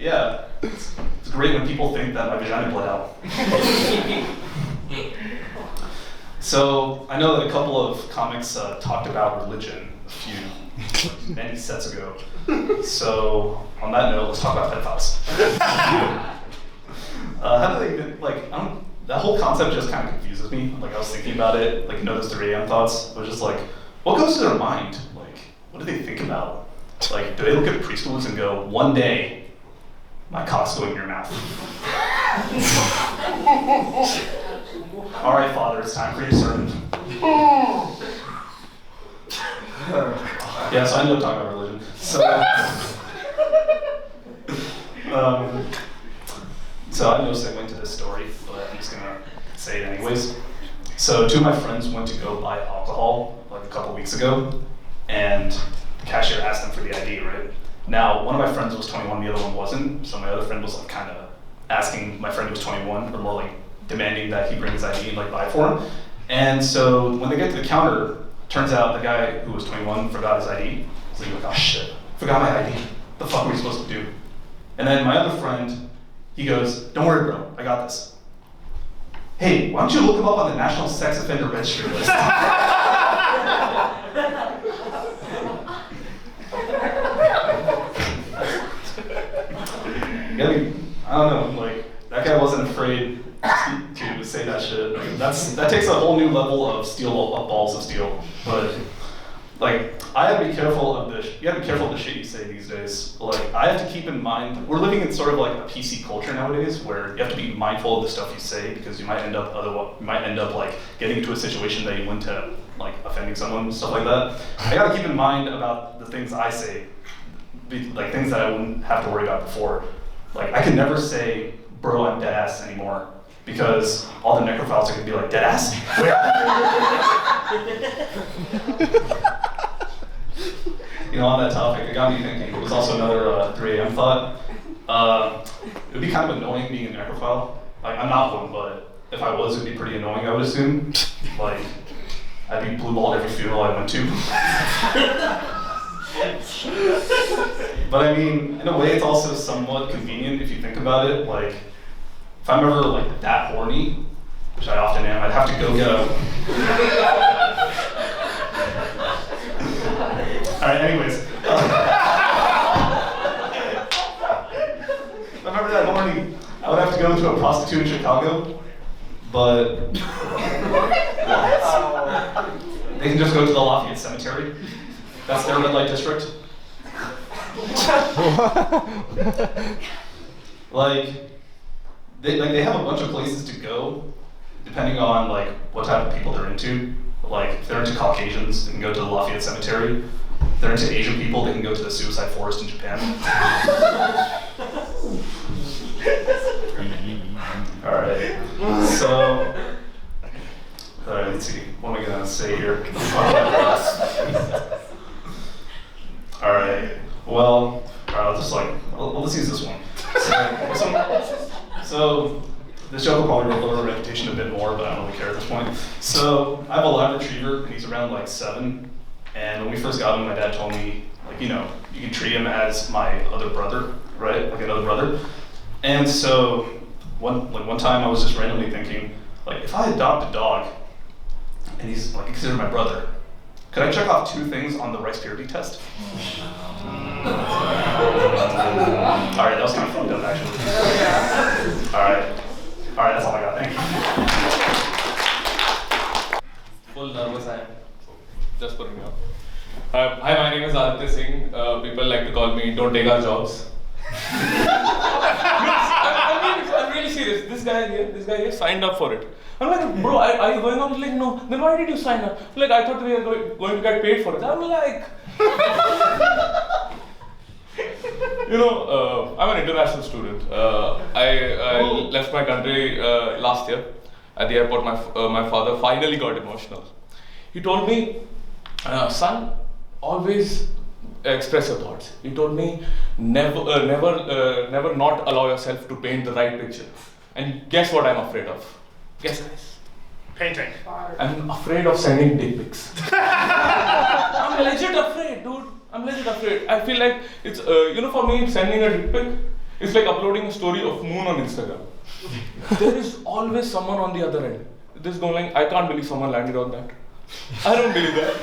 yeah, it's great when people think that my vagina bled out. So I know that a couple of comics talked about religion many sets ago. So on that note, let's talk about pedophiles. How do they even, like, that whole concept just kind of confuses me. Like I was thinking about it, like those 3 AM thoughts. I was just like, what goes through their mind? Like, what do they think about? Like, do they look at preschools and go, one day, my cock's going in your mouth? All right, Father, it's time for your sermon. Yeah, so I ended up talking about religion. So I know segue into this story, but I'm just gonna say it anyways. So 2 of my friends went to go buy alcohol like a couple weeks ago, and the cashier asked them for the ID, right? Now, one of my friends was 21, the other one wasn't, so my other friend was like kind of asking my friend who was 21, or more like demanding that he bring his ID and like buy it for him. And so when they get to the counter, turns out the guy who was 21 forgot his ID. So he was like, oh shit, forgot my ID. What the fuck are we supposed to do? And then my other friend, he goes, don't worry bro, I got this. Hey, why don't you look him up on the National Sex Offender Registry list? I don't know, like, that guy wasn't afraid to say that shit. Like, that takes a whole new level of balls of steel. But like, I I have to be careful of the shit you say these days. Like, I have to keep in mind, we're living in sort of like a PC culture nowadays, where you have to be mindful of the stuff you say, because you might end up like getting into a situation that you went to, like offending someone, stuff like that. I gotta keep in mind about the things I say, like things that I wouldn't have to worry about before. Like, I can never say, bro, I'm dead ass anymore, because all the necrophiles are gonna be like, dead ass? You know, on that topic, it got me thinking. It was also another 3 a.m. thought. It would be kind of annoying being a necrophile. Like, I'm not one, but if I was, it'd be pretty annoying, I would assume. Like, I'd be blue-balled every funeral I went to. But I mean, in a way, it's also somewhat convenient if you think about it. Like, if I'm ever like that horny, which I often am, I'd have to go get a... All right, anyways. If I'm ever that horny, I would have to go to a prostitute in Chicago, but they can just go to the Lafayette Cemetery. That's their red light district. They have a bunch of places to go, depending on like what type of people they're into. Like, if they're into Caucasians, they can go to the Lafayette Cemetery. If they're into Asian people, they can go to the suicide forest in Japan. All right. So, all right, let's see. What am I gonna say here? All right. Well, I'll just let's use this one. So this joke will probably lower our reputation a bit more, but I don't really care at this point. So I have a lab retriever, and he's around like 7. And when we first got him, my dad told me, like, you know, you can treat him as my other brother, right? Like another brother. And so one time I was just randomly thinking, like, if I adopt a dog, and he's like considered my brother, could I check off 2 things on the rice purity test? All right, that was kind of fucked up, actually. All right, that's all I got. Thank you. Full nervous I am. Just putting me up. Hi, my name is Aditya Singh. People like to call me "Don't take our jobs." I'm really serious. This guy here signed up for it. I'm like, bro, are you going on? He's like, no. Then why did you sign up? Like, I thought we were going to get paid for it. I'm like, you know, I'm an international student. I left my country last year. At the airport, my father finally got emotional. He told me, son, always express your thoughts. He told me, never not allow yourself to paint the right picture. And guess what I'm afraid of? Guess, guys. Painting. I'm afraid of sending dick pics. I'm legit afraid, dude. I'm legit afraid. I feel like it's, for me, sending a dick pic, it's like uploading a story of moon on Instagram. There is always someone on the other end. This going, I can't believe someone landed on that. I don't believe that.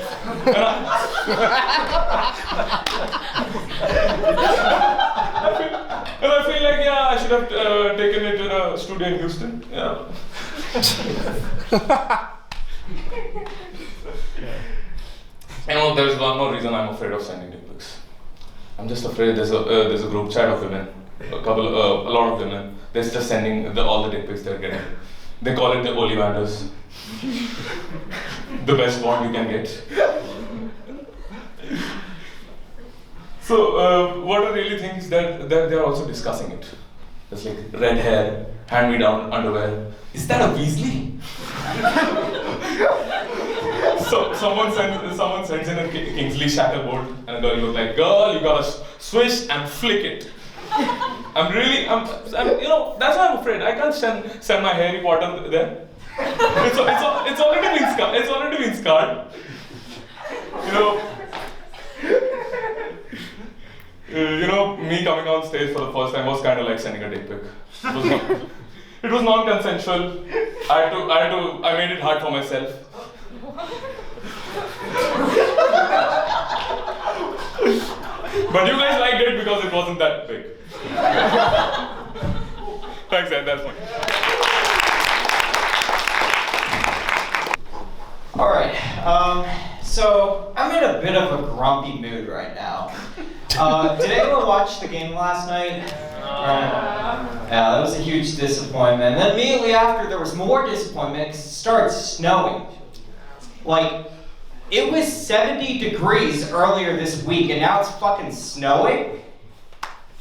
And I feel like, yeah, I should have taken it to a studio in Houston. Yeah. You know, there's one more reason I'm afraid of sending dick pics. I'm just afraid there's a group chat of women, a lot of women. They're just sending all the dick pics they're getting. They call it the Ollivanders. The best bond you can get. So what I really think is that they're also discussing it. It's like red hair, hand-me-down underwear. Is that a Weasley? So someone sends in a Kingsley Shacklebolt, and a girl goes like, "Girl, you gotta swish and flick it." I'm you know, that's why I'm afraid. I can't send my Harry Potter there. It's already been scarred. It's already been scarred. You know, me coming on stage for the first time was kind of like sending a dick pic. It was non-consensual. I made it hard for myself. But you guys liked it because it wasn't that big. Thanks, Ed. That's fine. All right. So I'm in a a bit of a grumpy mood right now. Did anyone watch the game last night? Yeah, that was a huge disappointment. And then immediately after, there was more disappointment because it started snowing. Like, it was 70 degrees earlier this week, and now it's fucking snowing?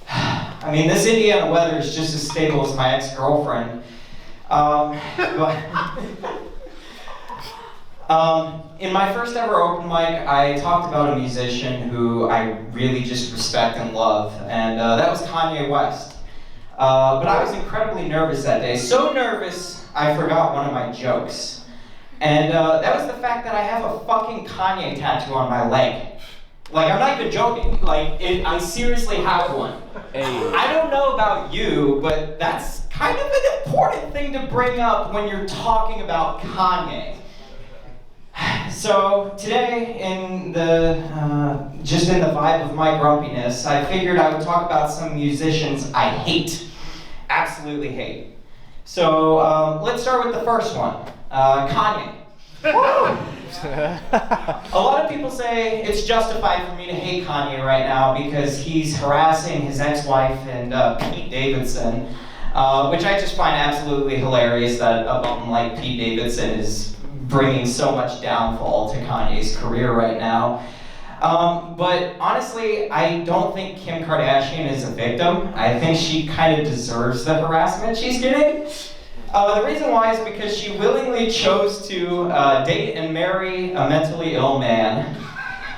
I mean, this Indiana weather is just as stable as my ex-girlfriend. In my first ever open mic, I talked about a musician who I really just respect and love, and that was Kanye West. But I was incredibly nervous that day. So nervous, I forgot one of my jokes. And that was the fact that I have a fucking Kanye tattoo on my leg. Like, I'm not even joking. Like, I seriously have one. Hey. I don't know about you, but that's kind of an important thing to bring up when you're talking about Kanye. So today, just in the vibe of my grumpiness, I figured I would talk about some musicians I hate, absolutely hate. So let's start with the first one, Kanye. A lot of people say it's justified for me to hate Kanye right now because he's harassing his ex-wife and Pete Davidson, which I just find absolutely hilarious that a bum like Pete Davidson is bringing so much downfall to Kanye's career right now. But honestly, I don't think Kim Kardashian is a victim. I think she kind of deserves the harassment she's getting. The reason why is because she willingly chose to date and marry a mentally ill man.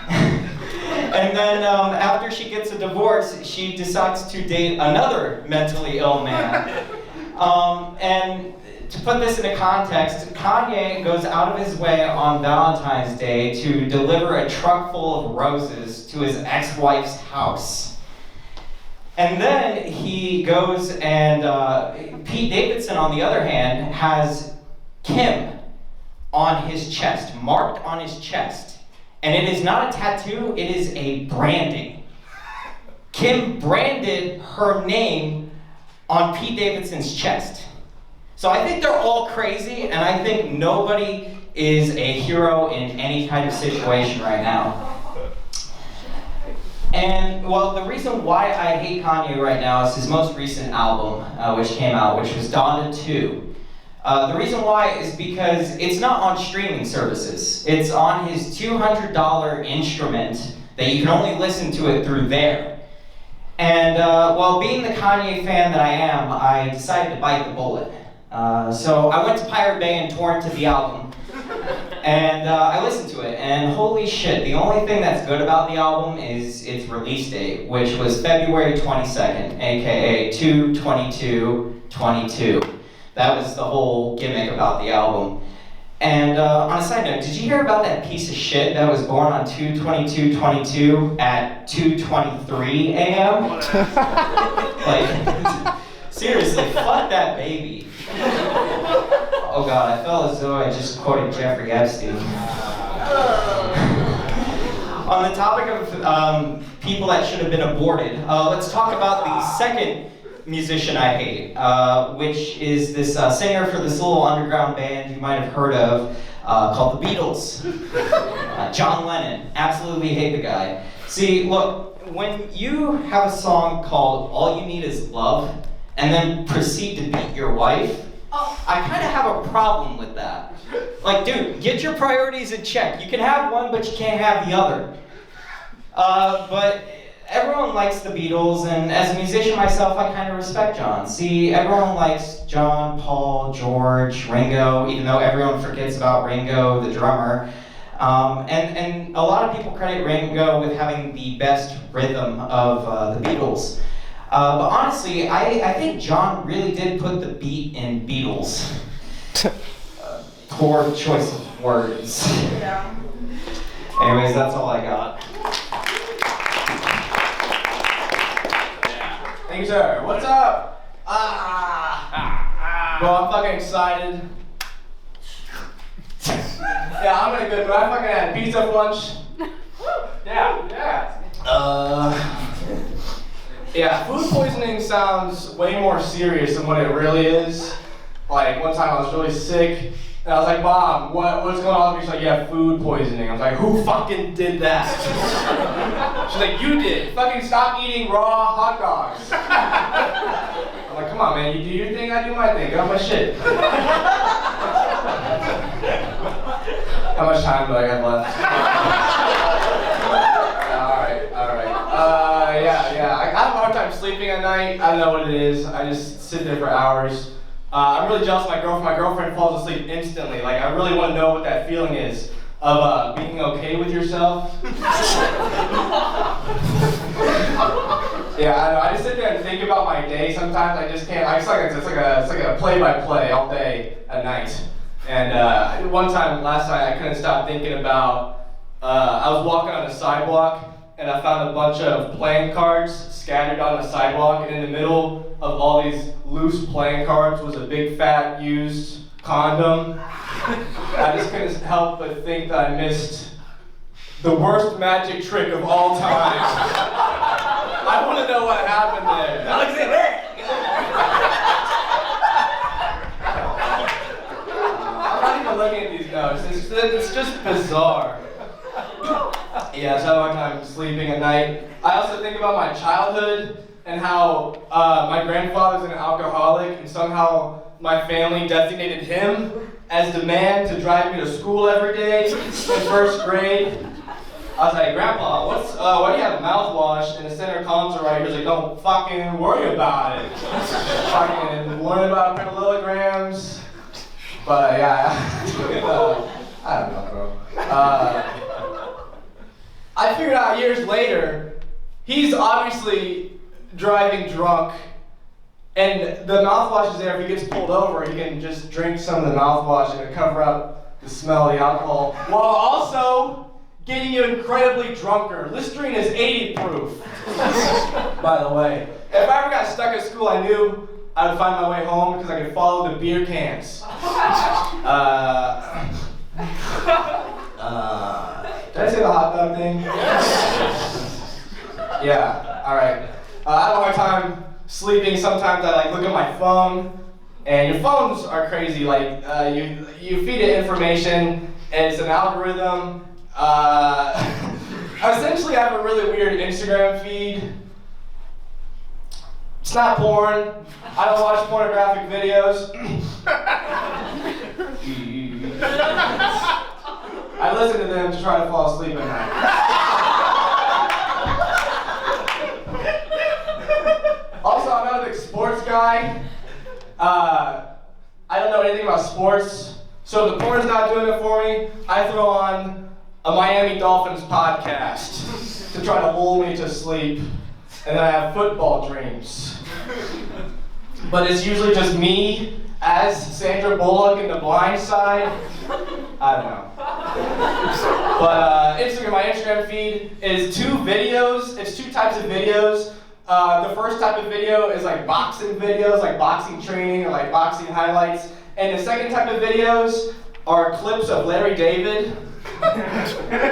And then after she gets a divorce, she decides to date another mentally ill man. And to put this into context, Kanye goes out of his way on Valentine's Day to deliver a truck full of roses to his ex-wife's house. And then he goes and, Pete Davidson, on the other hand, has Kim on his chest, marked on his chest. And it is not a tattoo, it is a branding. Kim branded her name on Pete Davidson's chest. So I think they're all crazy, and I think nobody is a hero in any kind of situation right now. And, well, the reason why I hate Kanye right now is his most recent album, which came out, which was Donda 2. The reason why is because it's not on streaming services. It's on his $200 instrument that you can only listen to it through there. And, well, being the Kanye fan that I am, I decided to bite the bullet. So I went to Pirate Bay and torrented the album, and I listened to it, and holy shit, the only thing that's good about the album is its release date, which was February 22nd, aka 2/22/22. That was the whole gimmick about the album. And on a side note, did you hear about that piece of shit that was born on 2/22/22 at 2:23 a.m.? Like, seriously, fuck that baby. Oh god, I felt as though I just quoted Jeffrey Epstein. On the topic of people that should have been aborted, let's talk about the second musician I hate, which is this singer for this little underground band you might have heard of called the Beatles. John Lennon. Absolutely hate the guy. See, look, when you have a song called All You Need Is Love, and then proceed to beat your wife, I kind of have a problem with that. Like, dude, get your priorities in check. You can have one, but you can't have the other. But everyone likes the Beatles, and as a musician myself, I kind of respect John. See, everyone likes John, Paul, George, Ringo, even though everyone forgets about Ringo, the drummer. And a lot of people credit Ringo with having the best rhythm of the Beatles. But honestly, I think John really did put the beat in Beatles. Poor choice of words. Yeah. Anyways, that's all I got. Thank you, sir. What's up? Bro, I'm fucking excited. Yeah, I'm in a good mood. I fucking had pizza for lunch. Yeah. Yeah, food poisoning sounds way more serious than what it really is. Like, one time I was really sick, And I was like, Mom, what's going on? She's like, yeah, food poisoning. I was like, who fucking did that? She's like, you did. Fucking stop eating raw hot dogs. I'm like, come on, man, you do your thing, I do my thing. Get off my shit. How much time do I have left? Alright. Yeah. I have a hard time sleeping at night. I don't know what it is. I just sit there for hours. I'm really jealous of my girlfriend. My girlfriend falls asleep instantly. Like, I really want to know what that feeling is of being okay with yourself. Yeah, I know. I just sit there and think about my day sometimes. I just can't. It's like a play-by-play all day at night. And one time last night, I couldn't stop thinking about. I was walking on a sidewalk and I found a bunch of playing cards scattered on the sidewalk, and in the middle of all these loose playing cards was a big fat used condom. I just couldn't help but think that I missed the worst magic trick of all time. I want to know what happened there. I'm not even looking at these notes. It's just bizarre. Yeah, so I have a hard time sleeping at night. I also think about my childhood and how my grandfather's an alcoholic, and somehow my family designated him as the man to drive me to school every day in first grade. I was like, Grandpa, why do you have mouthwash in the center console right here? He's like, don't fucking worry about it. Fucking learn about parallelograms. But yeah, I don't know, bro. I figured out years later, he's obviously driving drunk, and the mouthwash is there. If he gets pulled over, he can just drink some of the mouthwash and cover up the smell of the alcohol, while also getting you incredibly drunker. Listerine is 80 proof, by the way. If I ever got stuck at school, I knew I would find my way home because I could follow the beer cans. Did I say the hot dog thing? Yeah, alright. I have a hard time sleeping. Sometimes I look at my phone, and your phones are crazy. Like, you feed it information, and it's an algorithm. Essentially, I have a really weird Instagram feed. It's not porn. I don't watch pornographic videos. I listen to them to try to fall asleep at night. Also, I'm not a big sports guy. I don't know anything about sports. So if the porn's not doing it for me, I throw on a Miami Dolphins podcast to try to lull me to sleep. And then I have football dreams. But it's usually just me as Sandra Bullock in The Blind Side. I don't know. But my Instagram feed is two videos. It's two types of videos. The first type of video is like boxing videos, like boxing training or like boxing highlights. And the second type of videos are clips of Larry David.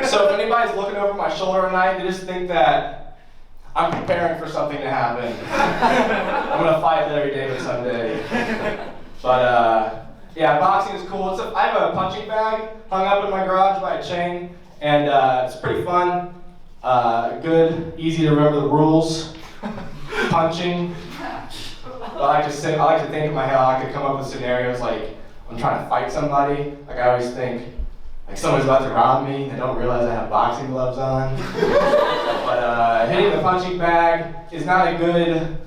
So if anybody's looking over my shoulder at night, they just think that I'm preparing for something to happen. I'm gonna fight Larry David someday. But yeah, boxing is cool. I have a punching bag hung up in my garage by a chain, and it's pretty fun. Good, easy to remember the rules. Punching. I like to think in my head I could come up with scenarios like I'm trying to fight somebody. Like I always think like someone's about to rob me. They don't realize I have boxing gloves on. But hitting the punching bag is not a good.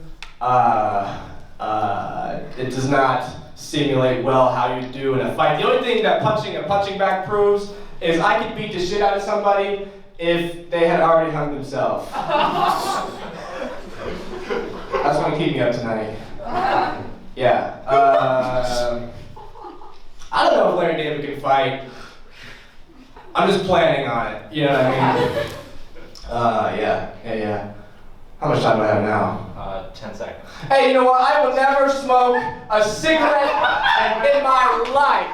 It does not simulate well how you do in a fight. The only thing that punching a punching bag proves is I could beat the shit out of somebody if they had already hung themselves. That's gonna keep me up tonight. Yeah. I don't know if Larry David can fight. I'm just planning on it. You know what I mean? Yeah. How much time do I have now? 10 seconds. Hey, you know what? I will never smoke a cigarette in my life.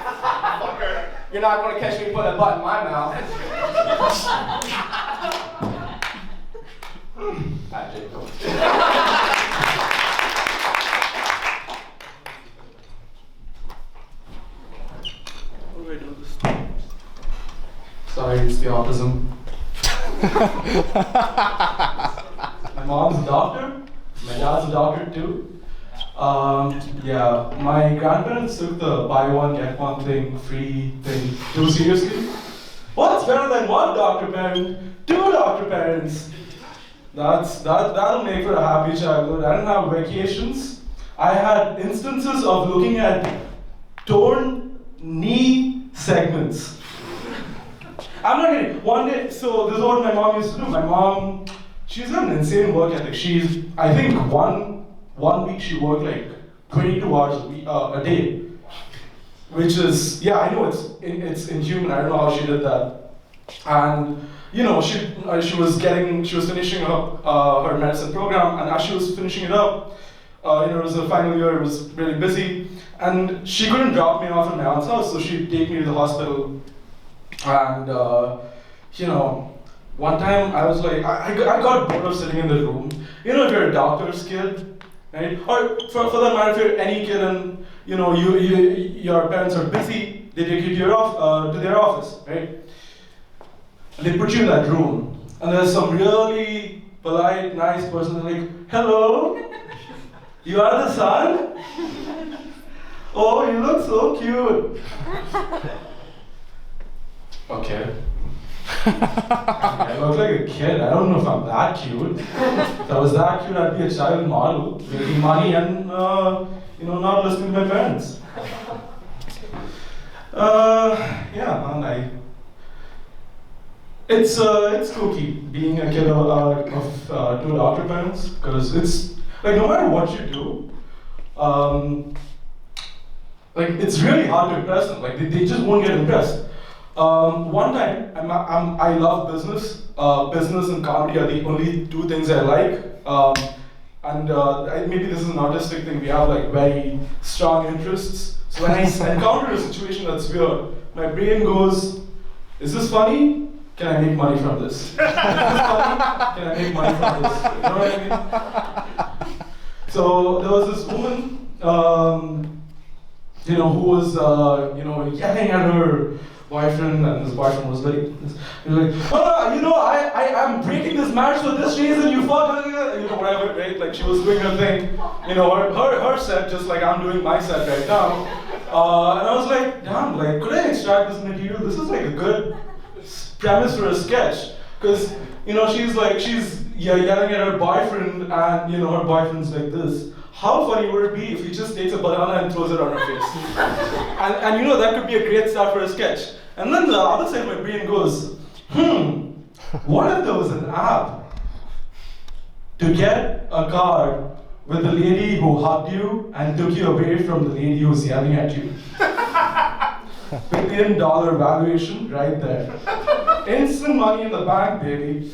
You're not gonna catch me putting a butt in my mouth. Hi, Jacob. sorry, it's the autism. My mom's a doctor. My dad's a doctor too. Yeah, my grandparents took the buy one get one thing free thing too seriously. What's better than one doctor parent? Two doctor parents. That'll make for a happy childhood. I didn't have vacations. I had instances of looking at torn knee segments. I'm not kidding. One day, so this is what my mom used to do. My mom, she's got an insane work ethic. I think one week she worked like 22 hours a day, which is, yeah, I know it's inhuman. I don't know how she did that. And you know, she was finishing up her medicine program, and as she was finishing it up, it was the final year. It was really busy, and she couldn't drop me off at my aunt's house, so she'd take me to the hospital. And one time I was like, I got bored of sitting in the room. You know, if you're a doctor's kid, right? Or for that matter, if you're any kid and your parents are busy, they take you to their office, right? And they put you in that room, and there's some really polite, nice person like, hello, you are the son? Oh, you look so cute. Okay. I look like a kid. I don't know if I'm that cute. If I was that cute, I'd be a child model, making money and not listening to my parents. It's kooky being a kid of two doctor parents, because it's like no matter what you do, like it's really hard to impress them. Like they just won't get impressed. One time, I love business. Business and comedy are the only two things I like. Maybe this is an artistic thing. We have like very strong interests. So when I encounter a situation that's weird, my brain goes, "Is this funny? Can I make money from this? Is this funny? Can I make money from this?" You know what I mean? So there was this woman, who was, yelling at her boyfriend, and his boyfriend was like, I'm breaking this marriage for this reason, you fuck, whatever, right? Like she was doing her thing, her set, just like I'm doing my set right now. And I was like, damn, like, could I extract this material? This is like a good premise for a sketch. Because, she's yelling at her boyfriend, and, her boyfriend's like this. How funny would it be if he just takes a banana and throws it on her face? and that could be a great start for a sketch. And then the other side of my brain goes, what if there was an app to get a card with the lady who hugged you and took you away from the lady who was yelling at you? $1 billion valuation right there. Instant money in the bank, baby.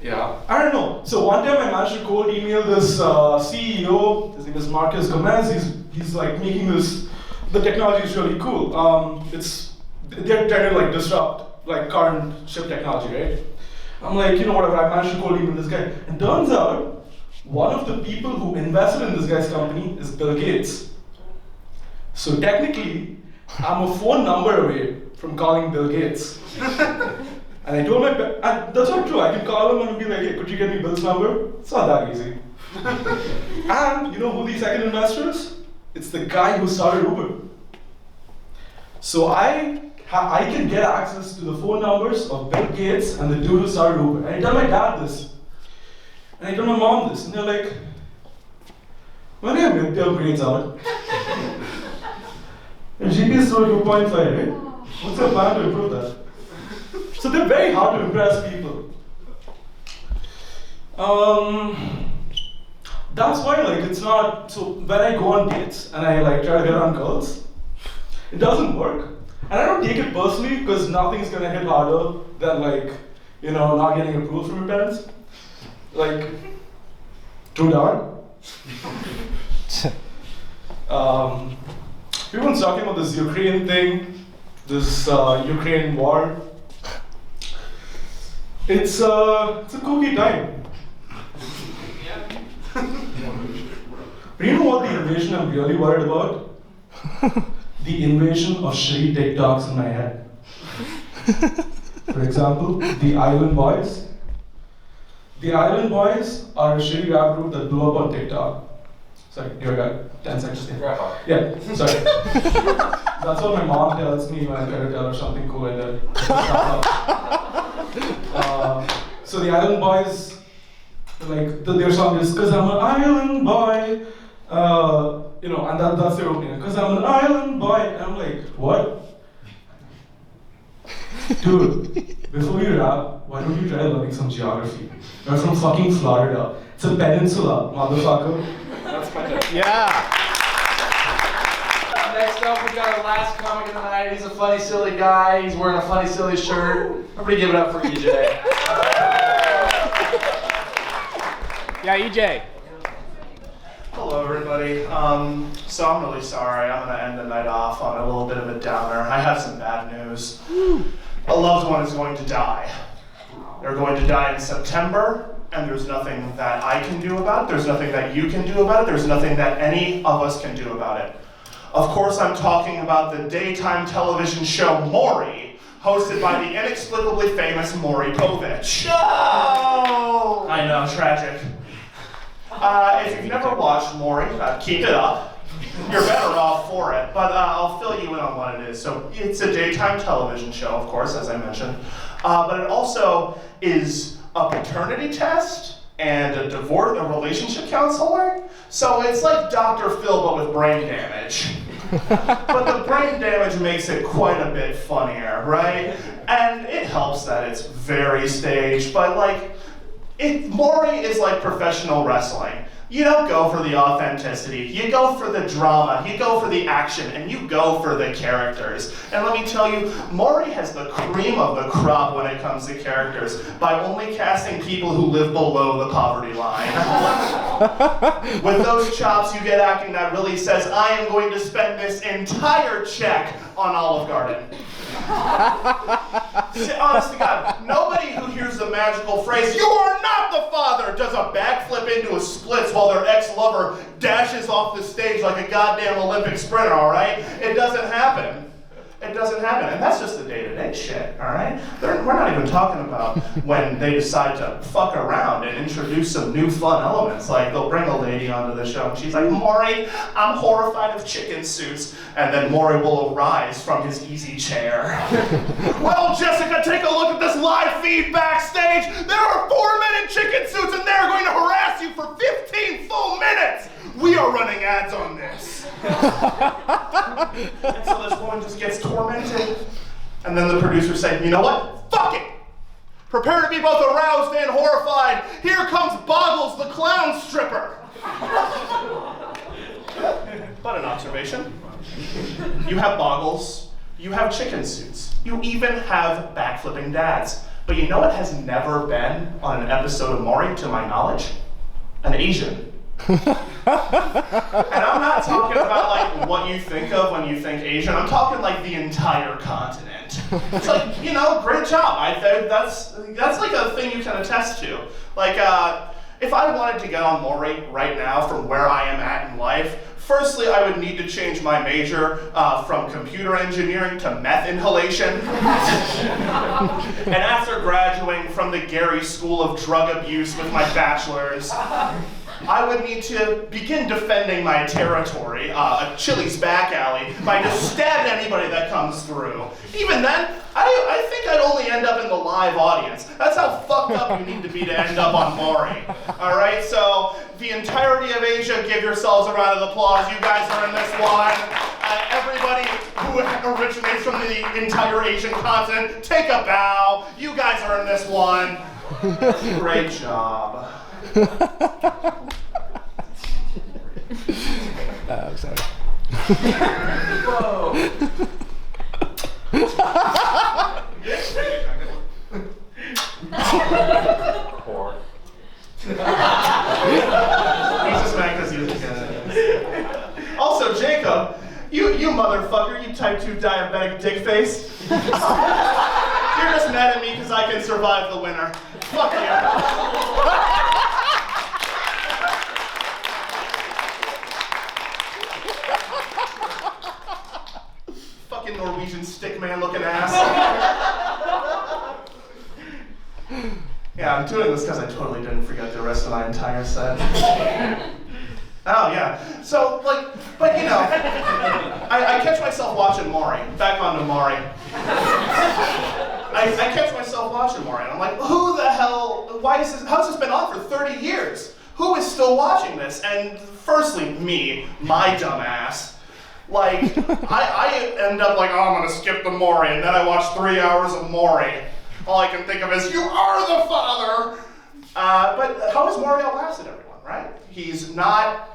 Yeah, I don't know. So one time I managed to cold email this CEO. His name is Marcus Gomez. He's like making this. The technology is really cool. They're trying to like disrupt like current ship technology, right? I'm like, whatever. I managed to cold email this guy, and turns out one of the people who invested in this guy's company is Bill Gates. So technically, I'm a phone number away from calling Bill Gates. And I told and that's not true. I can call him and be like, hey, could you get me Bill's number? It's not that easy. And you know who the second investor is? It's the guy who started Uber. So I can get access to the phone numbers of Bill Gates and the dude who started Uber. And I tell my dad this. And I tell my mom this. And they're like, when are your midterm grades out? Your GPA is still 2.5, right? What's your plan to improve that? So they're very hard to impress people. That's why it's not, so when I go on dates and I try to get on girls, it doesn't work. And I don't take it personally because nothing's gonna hit harder than not getting approval from your parents. True dog. Everyone's talking about this Ukraine thing, this Ukraine war. It's a kooky time. But you know what the invasion I'm really worried about? The invasion of shitty TikToks in my head. For example, the Island Boys. The Island Boys are a shitty rap group that blew up on TikTok. Sorry, you got 10 seconds. Wrap up. Yeah, sorry. That's what my mom tells me when I try to tell her something cool like that. So the Island Boys, like their song is "Cause I'm an Island Boy," and that's their opening. "Cause I'm an Island Boy," and I'm like, what? Dude, before you rap, why don't you try learning some geography? You're from fucking Florida. It's a peninsula, motherfucker. That's my joke. Yeah. Next up, we got our last comic of the night. He's a funny, silly guy. He's wearing a funny, silly shirt. Everybody give it up for EJ. Yeah, EJ. Hello, everybody. So I'm really sorry. I'm going to end the night off on a little bit of a downer. I have some bad news. A loved one is going to die. They're going to die in September, and there's nothing that I can do about it. There's nothing that you can do about it. There's nothing that any of us can do about it. Of course, I'm talking about the daytime television show Maury, hosted by the inexplicably famous Maury Povich. No! I know, tragic. If you've never watched Maury, keep it up. You're better off for it, but I'll fill you in on what it is. So it's a daytime television show, of course, as I mentioned, but it also is a paternity test and a relationship counselor. So it's like Dr. Phil, but with brain damage. But the brain damage makes it quite a bit funnier, right? And it helps that it's very staged, but Maury is like professional wrestling. You don't go for the authenticity, you go for the drama, you go for the action, and you go for the characters. And let me tell you, Maury has the cream of the crop when it comes to characters by only casting people who live below the poverty line. With those chops, you get acting that really says, I am going to spend this entire check on Olive Garden. Honest to God, nobody who hears the magical phrase, "You are not the father," does a backflip into a splits while their ex-lover dashes off the stage like a goddamn Olympic sprinter, all right? It doesn't happen. It doesn't happen, and that's just the day-to-day shit, all right? We're not even talking about when they decide to fuck around and introduce some new fun elements. Like, they'll bring a lady onto the show, and she's like, "Maury, I'm horrified of chicken suits." And then Maury will arise from his easy chair. "Well, Jessica, take a look at this live feed backstage. There are 4 men in chicken suits, and they're going to harass you for 15 full minutes. We are running ads on this." And so this woman just gets tormented, and then the producers say, "You know what? Fuck it! Prepare to be both aroused and horrified. Here comes Boggles, the clown stripper." But an observation. You have Boggles, you have chicken suits, you even have backflipping dads. But you know what has never been on an episode of Maury, to my knowledge? An Asian. And I'm not talking about like what you think of when you think Asian. I'm talking like the entire continent. It's like, great job. That's like a thing you can attest to. Like, if I wanted to get on Maury right now from where I am at in life, firstly, I would need to change my major from computer engineering to meth inhalation. And after graduating from the Gary School of Drug Abuse with my bachelor's, I would need to begin defending my territory, a Chili's back alley, by just stabbing anybody that comes through. Even then, I think I'd only end up in the live audience. That's how fucked up you need to be to end up on Maury. All right, so the entirety of Asia, give yourselves a round of applause. You guys are in this one. Everybody who originates from the entire Asian continent, take a bow. You guys are in this one. Great job. I'm sorry. Whoa. Poor. He's just mad because he was a candidate. Also, Jacob, you motherfucker, you type 2 diabetic dick face. You're just mad at me because I can survive the winter. Fuck you. Fucking Norwegian stickman looking ass. Yeah, I'm doing this because I totally didn't forget the rest of my entire set. Oh, yeah. So, like, but you know, I catch myself watching Maury. Back onto Maury. I catch myself watching Maury, and I'm like, who the hell, why is this, how's this been on for 30 years? Who is still watching this? And firstly, me, my dumb ass. Like, I end up like, oh, I'm gonna skip the Maury, and then I watch 3 hours of Maury. All I can think of is, you are the father! But how has Maury outlasted everyone, right? He's not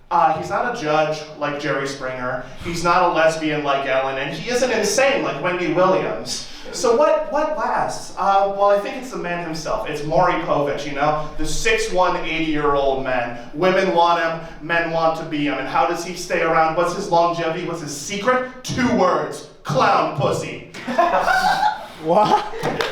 a judge like Jerry Springer. He's not a lesbian like Ellen, and he isn't insane like Wendy Williams. So what lasts? Well, I think it's the man himself. It's Maury Povich, you know? The 6'1", 80-year-old man. Women want him, men want to be him. And how does he stay around? What's his longevity? What's his secret? 2 words. Clown pussy. What?